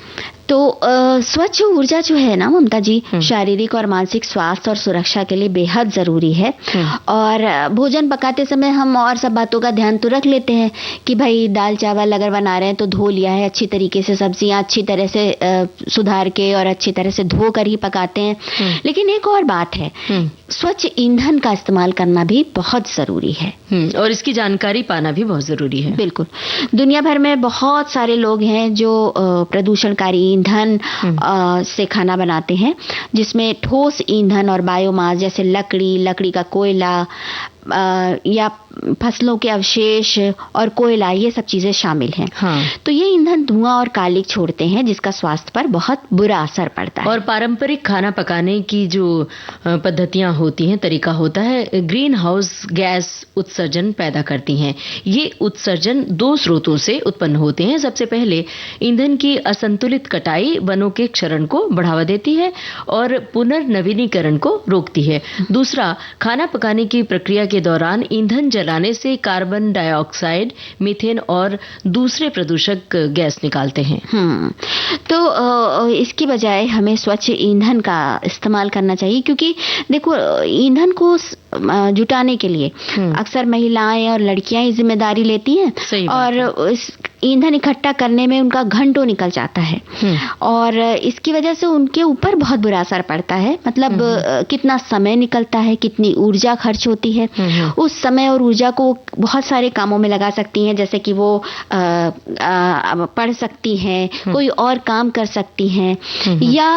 तो स्वच्छ ऊर्जा जो है ना ममता जी, शारीरिक और मानसिक स्वास्थ्य और सुरक्षा के लिए बेहद जरूरी है। और भोजन पकाते समय हम और सब बातों का ध्यान तो रख लेते हैं कि भाई दाल चावल अगर बना रहे हैं तो धो लिया है अच्छी तरीके से, सब्जियां अच्छी तरह से सुधार के और अच्छी तरह से धो कर ही पकाते हैं। लेकिन एक और बात है, स्वच्छ ईंधन का इस्तेमाल करना भी बहुत जरूरी है और इसकी जानकारी पाना भी बहुत जरूरी है। बिल्कुल। दुनिया भर में बहुत सारे लोग हैं जो प्रदूषणकारी ईंधन से खाना बनाते हैं, जिसमें ठोस ईंधन और बायोमास जैसे लकड़ी का कोयला या फसलों के अवशेष और कोयला, ये सब चीजें शामिल हैं। तो ये ईंधन धुआं और कालिख छोड़ते हैं, जिसका स्वास्थ्य पर बहुत बुरा असर पड़ता है। और पारंपरिक खाना पकाने की जो पद्धतियां होती हैं, तरीका होता है, ग्रीन हाउस गैस उत्सर्जन पैदा करती हैं। ये उत्सर्जन दो स्रोतों से उत्पन्न होते हैं। सबसे पहले ईंधन की असंतुलित कटाई वनों के क्षरण को बढ़ावा देती है और पुनर्नवीनीकरण को रोकती है। दूसरा, खाना पकाने की प्रक्रिया के दौरान ईंधन जलाने से कार्बन डाइऑक्साइड, मीथेन और दूसरे प्रदूषक गैस निकालते हैं। तो इसकी बजाय हमें स्वच्छ ईंधन का इस्तेमाल करना चाहिए, क्योंकि देखो ईंधन को जुटाने के लिए अक्सर महिलाएं और लड़कियां ही जिम्मेदारी लेती हैं और इस ईंधन इकट्ठा करने में उनका घंटों निकल जाता है और इसकी वजह से उनके ऊपर बहुत बुरा असर पड़ता है। मतलब कितना समय निकलता है, कितनी ऊर्जा खर्च होती है। उस समय और ऊर्जा को बहुत सारे कामों में लगा सकती हैं, जैसे कि वो पढ़ सकती हैं, कोई और काम कर सकती हैं या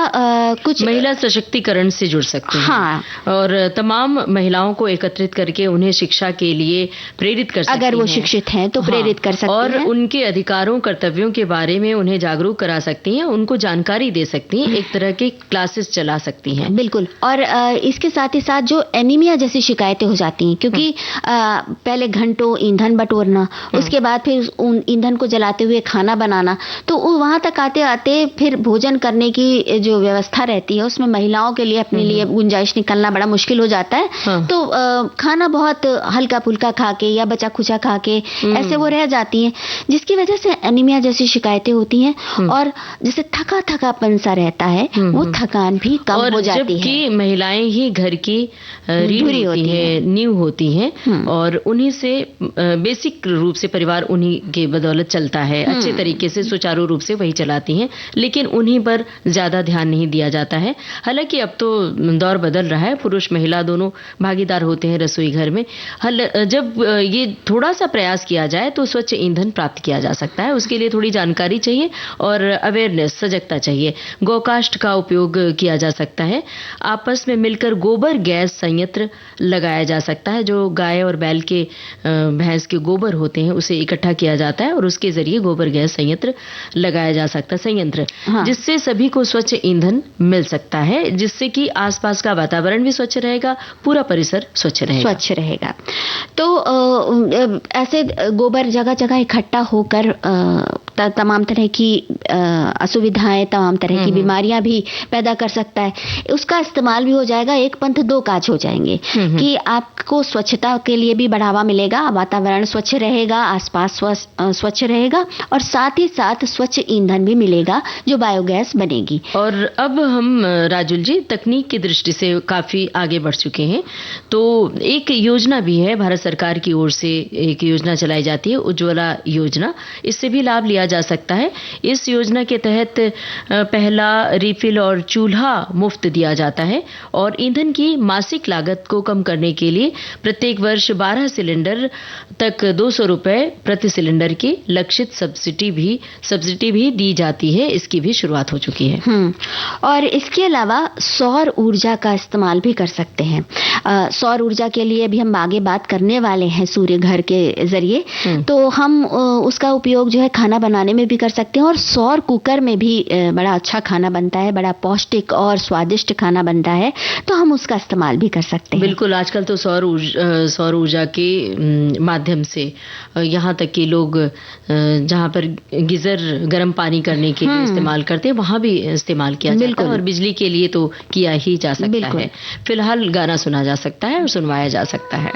कुछ महिला सशक्तिकरण से जुड़ सकती हैं। और तमाम महिलाओं को एकत्रित करके उन्हें शिक्षा के लिए प्रेरित कर सकती हैं। अगर वो शिक्षित हैं तो प्रेरित कर सकती हैं और उनके अधिकारों, कर्तव्यों के बारे में उन्हें जागरूक करा सकती हैं, उनको जानकारी दे सकती हैं, एक तरह के क्लासेस चला सकती हैं। बिल्कुल। और इसके साथ ही साथ जो एनीमिया जैसी शिकायतें हो जाती हैं, क्योंकि पहले घंटों ईंधन बटोरना, उसके बाद फिर उन ईंधन को जलाते हुए खाना बनाना, तो वहां तक आते आते फिर भोजन करने की जो व्यवस्था रहती है उसमें महिलाओं के लिए अपने लिए गुंजाइश निकालना बड़ा मुश्किल हो जाता है। तो खाना बहुत हल्का फुल्का खा के या बचा खुचा खा के ऐसे वो रह जाती हैं, जिसकी वजह से एनीमिया जैसी शिकायतें होती हैं और जैसे थकापन सा रहता है, वो थकान भी कम हो जाती है। जबकि महिलाएं ही घर की रीढ़ होती हैं, नींव होती हैं और उन्हीं से बेसिक रूप से परिवार उन्हीं के बदौलत चलता है, अच्छे तरीके से सुचारू रूप से वही चलाती हैं, लेकिन उन्हीं पर ज्यादा ध्यान नहीं दिया जाता है। हालांकि अब तो दौर बदल रहा है, पुरुष महिला दोनों भागीदार होते हैं रसोई घर में। जब ये थोड़ा सा प्रयास किया जाए तो स्वच्छ ईंधन प्राप्त किया जा सकता है। उसके लिए थोड़ी जानकारी चाहिए और अवेयरनेस, सजगता चाहिए। गौकाष्ठ का उपयोग किया जा सकता है। आपस में मिलकर गोबर गैस संयंत्र लगाया जा सकता है। जो गाय और बैल के, भैंस के गोबर होते हैं उसे इकट्ठा किया जाता है और उसके जरिए गोबर गैस संयंत्र लगाया जा सकता है, जिससे सभी को स्वच्छ ईंधन मिल सकता है, जिससे कि आसपास का वातावरण भी स्वच्छ रहेगा, पूरा परिसर स्वच्छ रहेगा। तो ऐसे गोबर जगह जगह इकट्ठा होकर तमाम तरह की असुविधाएं, तमाम तरह की बीमारियां भी पैदा कर सकता है। उसका इस्तेमाल भी हो जाएगा, एक पंथ दो काज हो जाएंगे कि आपको स्वच्छता के लिए भी बढ़ावा मिलेगा, वातावरण स्वच्छ रहेगा, आसपास स्वच्छ रहेगा और साथ ही साथ स्वच्छ ईंधन भी मिलेगा जो बायोगैस बनेगी। और अब हम राजुल जी तकनीक की दृष्टि से काफी आगे बढ़ चुके हैं। तो एक योजना भी है, भारत सरकार की ओर से एक योजना चलाई जाती है, उज्ज्वला योजना। इससे भी लाभ लिया किया जा सकता है। इस योजना के तहत पहला रिफिल और चूल्हा मुफ्त दिया जाता है और ईंधन की मासिक लागत को कम करने के लिए प्रत्येक वर्ष 12 सिलेंडर तक 200 रुपए प्रति सिलेंडर की लक्षित सब्सिडी भी दी जाती है। इसकी भी शुरुआत हो चुकी है। और इसके अलावा सौर ऊर्जा का इस्तेमाल भी कर सकते हैं। सौर ऊर्जा के लिए भी हम आगे बात करने वाले हैं सूर्य घर के जरिए। तो हम उसका उपयोग जो है खाना बनाने में भी कर सकते हैं और सौर कुकर में भी बड़ा अच्छा खाना बनता है, बड़ा पौष्टिक और स्वादिष्ट खाना बनता है, तो हम उसका इस्तेमाल भी कर सकते हैं। बिल्कुल, आजकल तो सौर ऊर्जा के माध्यम से यहाँ तक कि लोग जहाँ पर गीजर गर्म पानी करने के लिए इस्तेमाल करते हैं वहाँ भी इस्तेमाल किया जाता है और बिजली के लिए तो किया ही जा सकता है। फिलहाल गाना सुना जा सकता है और सुनवाया जा सकता है।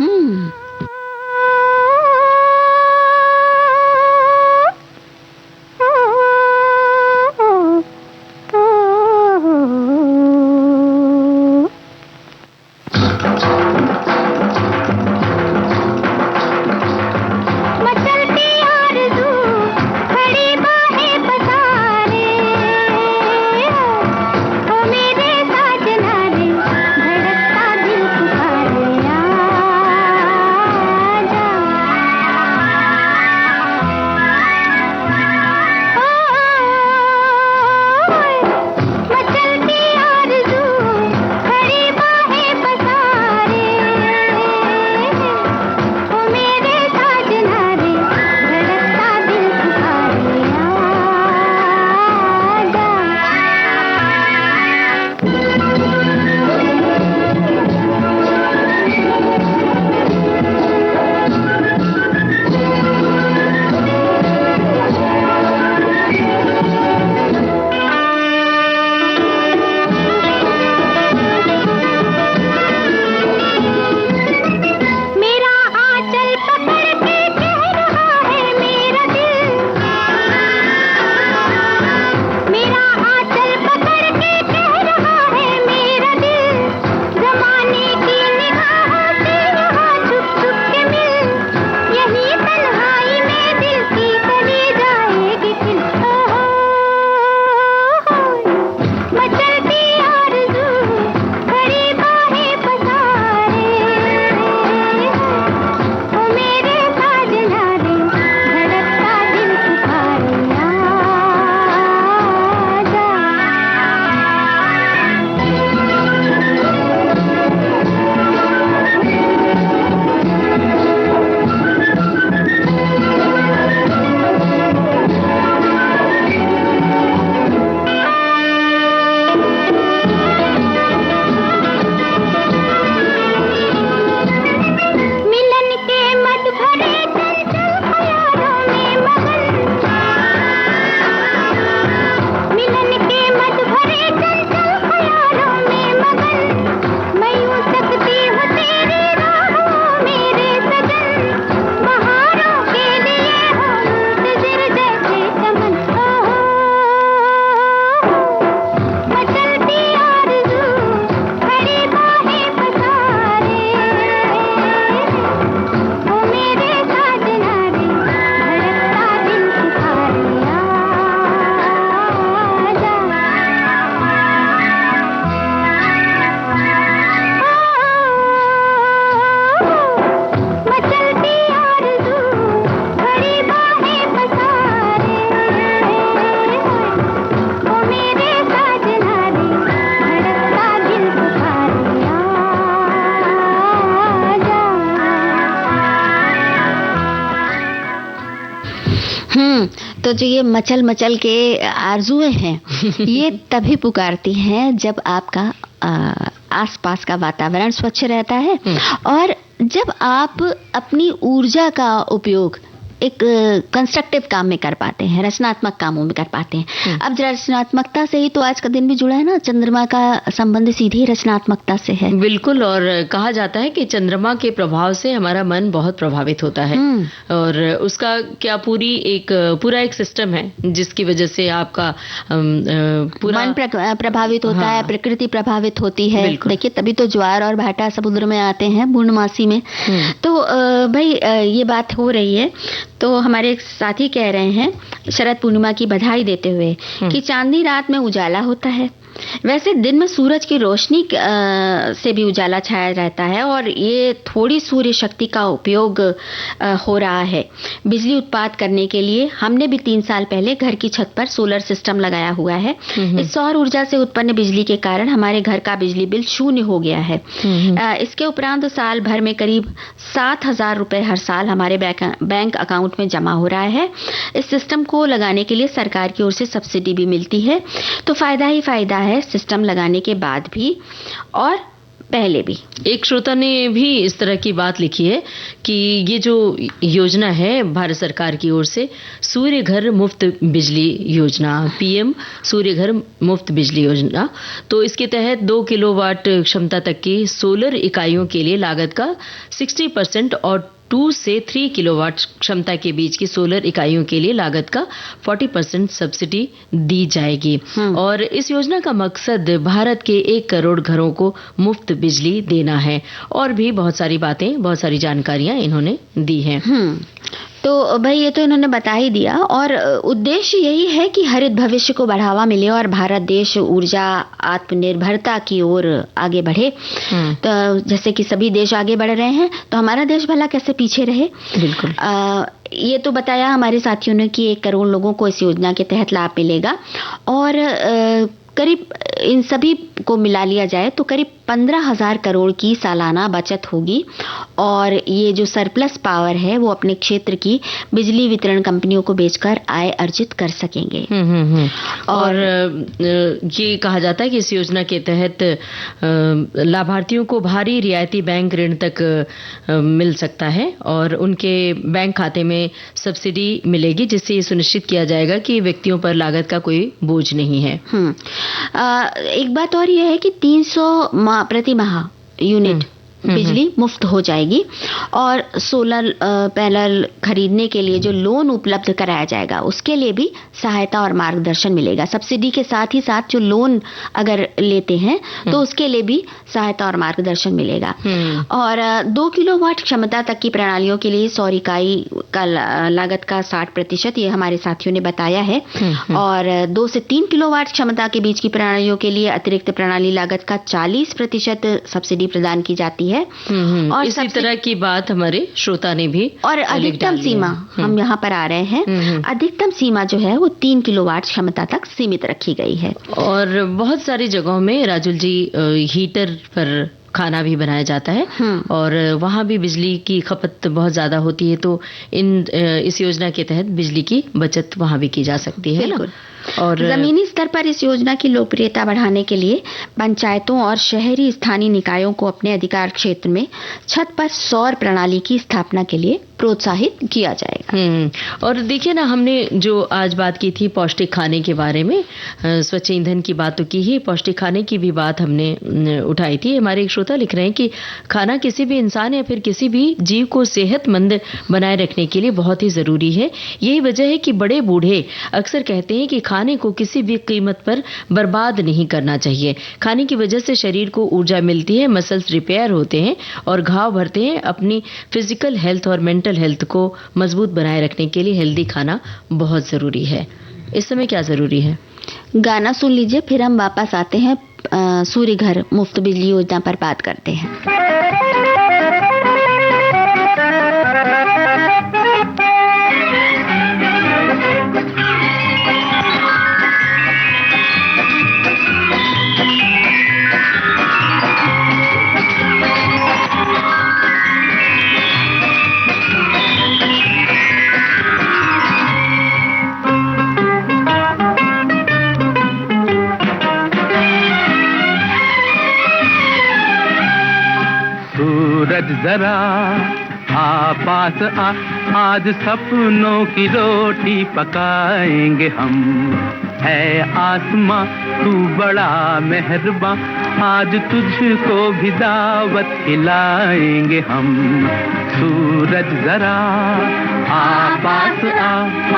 तो जो ये मचल मचल के आरजुएं हैं ये तभी पुकारती हैं जब आपका आसपास का वातावरण स्वच्छ रहता है और जब आप अपनी ऊर्जा का उपयोग एक कंस्ट्रक्टिव काम में कर पाते हैं, रचनात्मक कामों में कर पाते हैं। अब रचनात्मकता से ही तो आज का दिन भी जुड़ा है ना, चंद्रमा का संबंध सीधी रचनात्मकता से है। बिल्कुल, और कहा जाता है कि चंद्रमा के प्रभाव से हमारा मन बहुत प्रभावित होता है और उसका क्या पूरा एक सिस्टम है जिसकी वजह से आपका पूरा मन प्रभावित होता है, प्रकृति प्रभावित होती है। देखिए तभी तो ज्वार और भाटा समुद्र में आते हैं पूर्णमासी में। तो भाई ये बात हो रही है। तो हमारे एक साथी कह रहे हैं शरद पूर्णिमा की बधाई देते हुए कि चांदनी रात में उजाला होता है, वैसे दिन में सूरज की रोशनी से भी उजाला छाया रहता है और ये थोड़ी सूर्य शक्ति का उपयोग हो रहा है बिजली उत्पादन करने के लिए। हमने भी 3 साल पहले घर की छत पर सोलर सिस्टम लगाया हुआ है। इस सौर ऊर्जा से उत्पन्न बिजली के कारण हमारे घर का बिजली बिल शून्य हो गया है। इसके उपरांत साल भर में करीब 7,000 रुपए हर साल हमारे बैंक अकाउंट में जमा हो रहा है। इस सिस्टम को लगाने के लिए सरकार की ओर से सब्सिडी भी मिलती है, तो फायदा ही फायदा है सिस्टम लगाने के बाद भी और पहले भी। एक श्रोता ने भी इस तरह की बात लिखी है कि ये जो योजना है भारत सरकार की ओर से, सूर्य घर मुफ्त बिजली योजना, पीएम सूर्य घर मुफ्त बिजली योजना, तो इसके तहत 2 किलोवाट क्षमता तक की सोलर इकाइयों के लिए लागत का 60% और 2 से 3 किलोवाट क्षमता के बीच की सोलर इकाइयों के लिए लागत का 40% सब्सिडी दी जाएगी। और इस योजना का मकसद भारत के 1 करोड़ घरों को मुफ्त बिजली देना है। और भी बहुत सारी बातें, बहुत सारी जानकारियां इन्होंने दी हैं। तो भाई ये तो इन्होंने बता ही दिया, और उद्देश्य यही है कि हरित भविष्य को बढ़ावा मिले और भारत देश ऊर्जा आत्मनिर्भरता की ओर आगे बढ़े। तो जैसे कि सभी देश आगे बढ़ रहे हैं, तो हमारा देश भला कैसे पीछे रहे। बिल्कुल। ये तो बताया हमारे साथियों ने कि 1 करोड़ लोगों को इस योजना के तहत लाभ मिलेगा, और करीब इन सभी को मिला लिया जाए तो करीब 15,000 करोड़ की सालाना बचत होगी। और ये जो सरप्लस पावर है वो अपने क्षेत्र की बिजली वितरण कंपनियों को बेचकर आय अर्जित कर सकेंगे। और ये कहा जाता है कि इस योजना के तहत लाभार्थियों को भारी रियायती बैंक ऋण तक मिल सकता है और उनके बैंक खाते में सब्सिडी मिलेगी, जिससे ये सुनिश्चित किया जाएगा कि व्यक्तियों पर लागत का कोई बोझ नहीं है। एक बात और यह है कि 300 प्रति माह यूनिट बिजली मुफ्त हो जाएगी, और सोलर पैनल खरीदने के लिए जो लोन उपलब्ध कराया जाएगा उसके लिए भी सहायता और मार्गदर्शन मिलेगा। सब्सिडी के साथ ही साथ जो लोन अगर लेते हैं तो उसके लिए भी सहायता और मार्गदर्शन मिलेगा। और 2 किलोवाट क्षमता तक की प्रणालियों के लिए सौर इकाई का लागत का 60% ये हमारे साथियों ने बताया है, और 2 से 3 किलोवाट क्षमता के बीच की प्रणालियों के लिए अतिरिक्त प्रणाली लागत का 40% सब्सिडी प्रदान की जाती है। और इसी तरह की बात हमारे श्रोता ने भी। और अधिकतम सीमा हम यहाँ पर आ रहे हैं, अधिकतम सीमा जो है वो 3 किलोवाट क्षमता तक सीमित रखी गई है। और बहुत सारी जगहों में राजुल जी हीटर पर खाना भी बनाया जाता है और वहाँ भी बिजली की खपत बहुत ज्यादा होती है, तो इस योजना के तहत बिजली की बचत वहाँ भी की जा सकती है ना। और जमीनी स्तर पर इस योजना की लोकप्रियता बढ़ाने के लिए पंचायतों और शहरी स्थानीय निकायों को अपने अधिकार क्षेत्र में छत पर सौर प्रणाली की स्थापना के लिए प्रोत्साहित किया जाएगा। और देखिए ना, हमने जो आज बात की थी पौष्टिक खाने के बारे में, स्वच्छ ईंधन की बात तो की ही, पौष्टिक खाने की भी बात हमने उठाई थी। हमारे एक श्रोता लिख रहे हैं कि खाना किसी भी इंसान या फिर किसी भी जीव को सेहतमंद बनाए रखने के लिए बहुत ही जरूरी है। यही वजह है कि बड़े बूढ़े अक्सर कहते हैं कि खाने को किसी भी कीमत पर बर्बाद नहीं करना चाहिए। खाने की वजह से शरीर को ऊर्जा मिलती है, मसल्स रिपेयर होते हैं और घाव भरते हैं। अपनी फिजिकल हेल्थ और मेंटल हेल्थ को मजबूत बनाए रखने के लिए हेल्दी खाना बहुत जरूरी है। इस समय क्या जरूरी है? गाना सुन लीजिए, फिर हम वापस आते हैं सूर्य घर मुफ्त बिजली योजना पर बात करते हैं। सूरज जरा आ पास आ, आज सपनों की रोटी पकाएंगे हम। है आसमां तू बड़ा मेहरबां, आज तुझको भी दावत खिलाएंगे हम। सूरज जरा आ पास आ,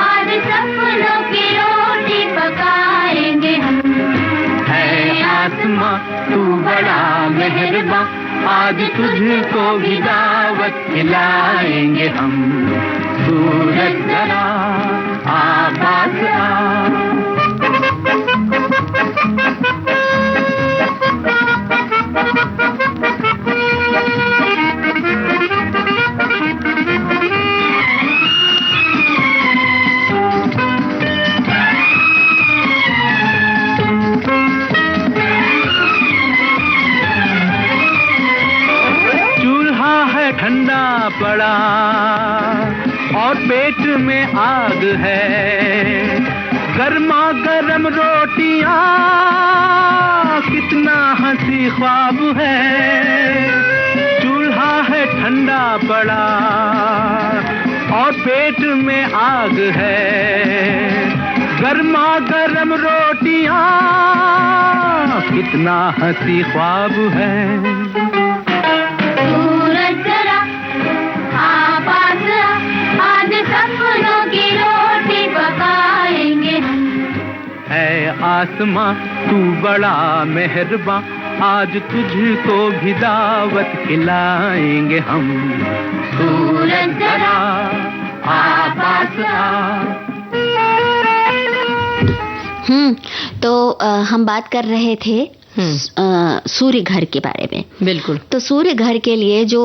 आज सपनों की रोटी पकाएंगे हम। है आसमां तू बड़ा मेहरबां, आज तुझको भी दावत खिलाएंगे हम। सूरज जरा आ पास आ। ठंडा पड़ा और पेट में आग है, गर्मा गर्म रोटियां कितना हंसी ख्वाब है। चूल्हा है ठंडा पड़ा और पेट में आग है, गर्मा गर्म रोटियां कितना हंसी ख्वाब है। आसमां तू बड़ा मेहरबां, आज तुझको भी दावत खिलाएंगे हम। सूरज जरा आ पास आ। तो हम बात कर रहे थे सूर्य घर के बारे में। बिल्कुल। तो सूर्य घर के लिए जो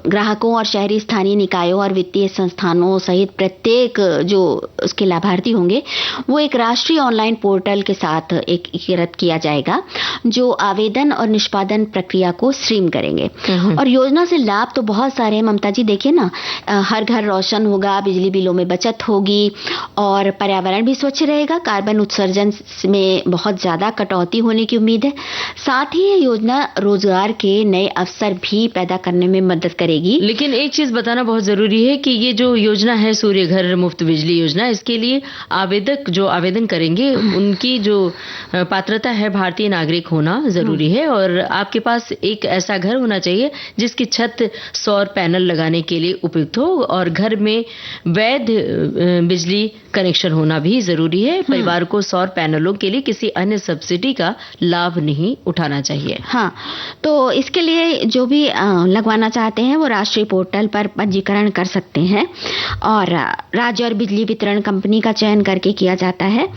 ग्राहकों और शहरी स्थानीय निकायों और वित्तीय संस्थानों सहित प्रत्येक जो उसके लाभार्थी होंगे, वो एक राष्ट्रीय ऑनलाइन पोर्टल के साथ एकीकृत किया जाएगा जो आवेदन और निष्पादन प्रक्रिया को स्ट्रीम करेंगे। और योजना से लाभ तो बहुत सारे हैं ममता जी। देखिए ना, हर घर रोशन होगा, बिजली बिलों में बचत होगी और पर्यावरण भी स्वच्छ रहेगा, कार्बन उत्सर्जन में बहुत ज्यादा कटौती होने की उम्मीद है। साथ ही ये योजना रोजगार के नए अवसर भी पैदा करने में मदद करेगी। लेकिन एक चीज बताना बहुत जरूरी है कि ये जो योजना है सूर्य घर मुफ्त बिजली योजना, इसके लिए आवेदक जो आवेदन करेंगे उनकी जो पात्रता है भारतीय नागरिक होना जरूरी है और आपके पास एक ऐसा घर होना चाहिए जिसकी छत सौर पैनल लगाने के लिए उपयुक्त हो और घर में वैध बिजली कनेक्शन होना भी जरूरी है। परिवार को सौर पैनलों के लिए किसी अन्य सब्सिडी का लाभ नहीं उठाना चाहिए। हाँ, तो इसके लिए जो भी लगवाना चाहते हैं वो राष्ट्रीय पोर्टल पर पंजीकरण कर सकते हैं और राज्य और बिजली वितरण कंपनी का चयन करके किया जाता है।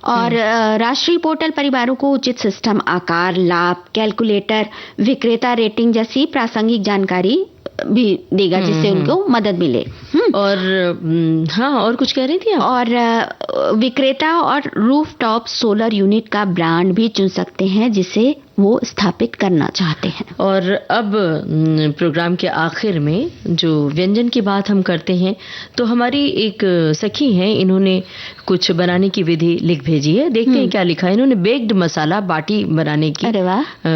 और राष्ट्रीय पोर्टल परिवारों को उचित सिस्टम, आकार, लाभ, कैलकुलेटर, विक्रेता रेटिंग जैसी प्रासंगिक जानकारी भी देगा जिससे उनको मदद मिले। और हाँ, और कुछ कह रही थी आप? और विक्रेता और रूफटॉप सोलर यूनिट का ब्रांड भी चुन सकते हैं जिसे वो स्थापित करना चाहते हैं। और अब प्रोग्राम के आखिर में जो व्यंजन की बात हम करते हैं, तो हमारी एक सखी हैं, इन्होंने कुछ बनाने की विधि लिख भेजी है। देखते हैं क्या लिखा है। इन्होंने बेक्ड मसाला बाटी बनाने की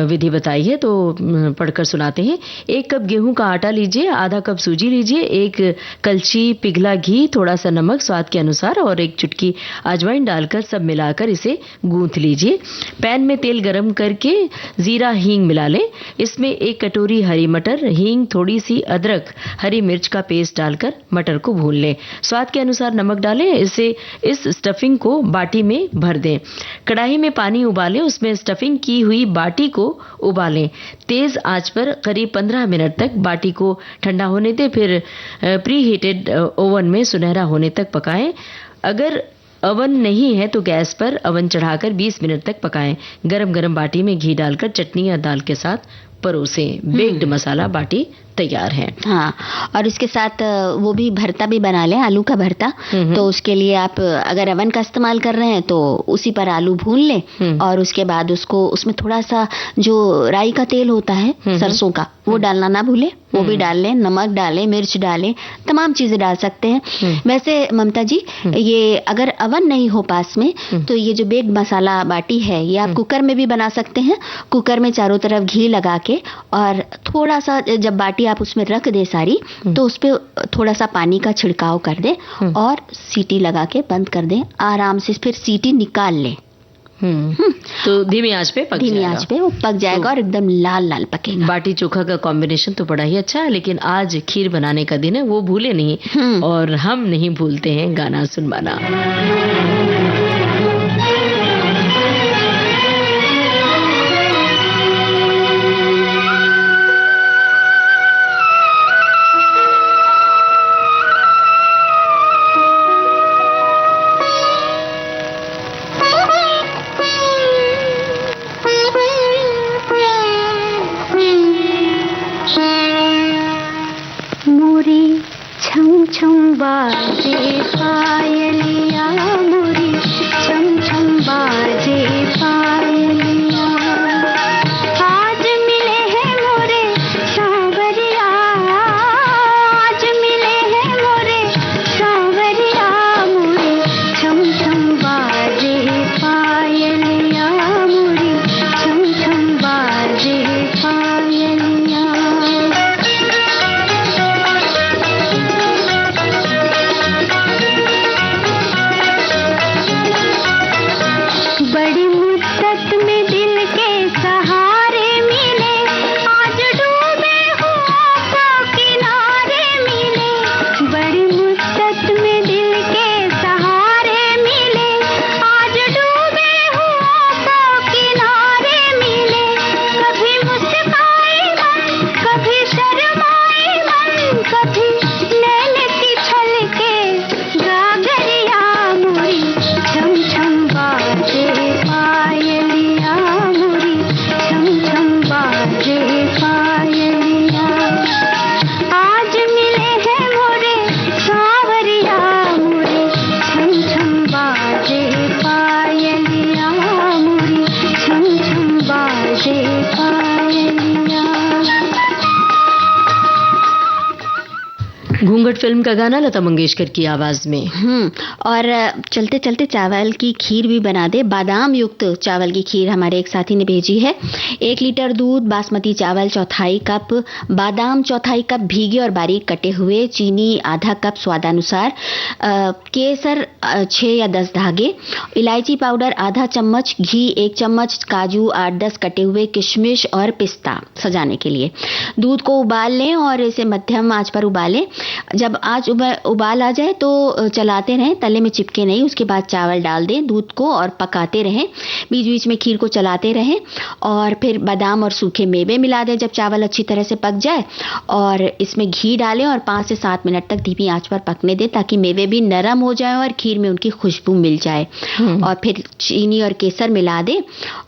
विधि बताई है, तो पढ़कर सुनाते हैं। 1 कप गेहूं का आटा लीजिए, आधा कप सूजी लीजिए, 1 कलछी पिघला घी, थोड़ा सा नमक स्वाद के अनुसार और 1 चुटकी अजवाइन डालकर सब मिलाकर इसे गूंथ लीजिए। पैन में तेल गरम करके जीरा हींग मिला लें। इसमें 1 कटोरी हरी मटर, हींग, थोड़ी सी अदरक, हरी मिर्च का पेस्ट डालकर मटर को भून लें। स्वाद के अनुसार नमक डालें। इस स्टफिंग को बाटी में भर दें। कढ़ाई में पानी उबालें, उसमें स्टफिंग की हुई बाटी को उबालें। तेज आंच पर करीब 15 मिनट तक बाटी को ठंडा होने दें, फिर प्री हीटेड ओवन में सुनहरा होने तक पकाएं। अगर अवन नहीं है तो गैस पर अवन चढ़ाकर 20 मिनट तक पकाएं। गरम गरम बाटी में घी डालकर चटनी या दाल के साथ परोसें। बेक्ड मसाला बाटी तैयार है। हाँ, और इसके साथ वो भी भरता भी बना लें, आलू का भरता। तो उसके लिए आप अगर अवन का इस्तेमाल कर रहे हैं तो उसी पर आलू भून लें और उसके बाद उसको उसमें थोड़ा सा जो राई का तेल होता है सरसों का, वो डालना ना भूलें, वो भी डाल लें। नमक डालें, मिर्च डालें, तमाम चीजें डाल सकते हैं। वैसे ममता जी, ये अगर अवन नहीं हो पास में तो ये जो बेक्ड मसाला बाटी है ये आप कुकर में भी बना सकते हैं। कुकर में चारों तरफ घी लगा के और थोड़ा सा जब बाटी आप उसमें रख दे सारी, तो उस पे थोड़ा सा पानी का छिड़काव कर दे और सीटी लगा के बंद कर दें। आराम से फिर सीटी निकाल लें। तो धीमी आंच पे वो पक जाएगा तो और एकदम लाल लाल पकेगा। बाटी चोखा का कॉम्बिनेशन तो बड़ा ही अच्छा है, लेकिन आज खीर बनाने का दिन है, वो भूले नहीं और हम नहीं भूलते हैं गाना सुनवाना। पायलिया मोरी छम छम बाजे पायलिया आज मिले हैं मोरे सांवरिया आज मिले हैं मोरे सांवरिया मोरी छम छम बाजे पायलिया मोरी छम छम बाजे पायलिया बड़ी मुद्दत में दिल के सहारे मिले आज डूबे हुओं को किनारे मिले बड़ी मुद्दत में दिल के सहारे मिले आज डूबे हुओं को किनारे मिले कभी मुस्काए मन कभी शर्माए मन कभी नैन की छलके गागरिया मोरी छम छम बाजे पायलिया मोरी छम छम बाजे पायलिया आज मिले हैं मोरे सांवरिया मोरे छम छम बाजे पायलिया मोरी छम छम बाजे पायलिया घूंघट फिल्म का गाना लता मंगेशकर की आवाज में। और चलते चलते चावल की खीर भी बना दे। बादाम युक्त चावल की खीर हमारे एक साथी ने भेजी है। 1 लीटर दूध, बासमती चावल चौथाई कप, बादाम चौथाई कप भीगे और बारीक कटे हुए, चीनी आधा कप स्वादानुसार, केसर 6 या 10 धागे, इलायची पाउडर आधा चम्मच, घी 1 चम्मच, काजू 8-10 कटे हुए, किशमिश और पिस्ता सजाने के लिए। दूध को उबाल लें और इसे मध्यम आंच पर उबालें। जब आंच उबाल आ जाए तो चलाते रहें, तले में चिपके नहीं। उसके बाद चावल डाल दें दूध को और पकाते रहें। बीच बीच में खीर को चलाते रहें और फिर बादाम और सूखे मेवे मिला दें जब चावल अच्छी तरह से पक जाए, और इसमें घी डालें और 5 से 7 मिनट तक धीमी आंच पर पकने दें ताकि मेवे भी नरम हो जाए और खीर में उनकी खुशबू मिल जाए। और फिर चीनी और केसर मिला दें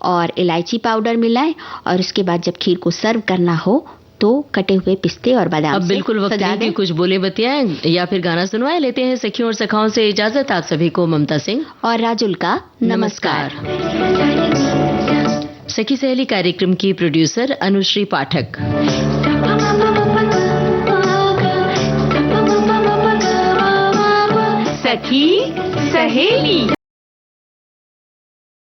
और इलायची पाउडर मिलाएं, और उसके बाद जब खीर को सर्व करना हो तो कटे हुए पिस्ते और बादाम अब बिल्कुल वक्त है कि कुछ बोले बतियाएं या फिर गाना सुनवाएं। लेते हैं सखियों और सखाओं से इजाजत। आप सभी को ममता सिंह और राजुल का नमस्कार। सखी सहेली कार्यक्रम की प्रोड्यूसर अनुश्री पाठक। सखी सहेली।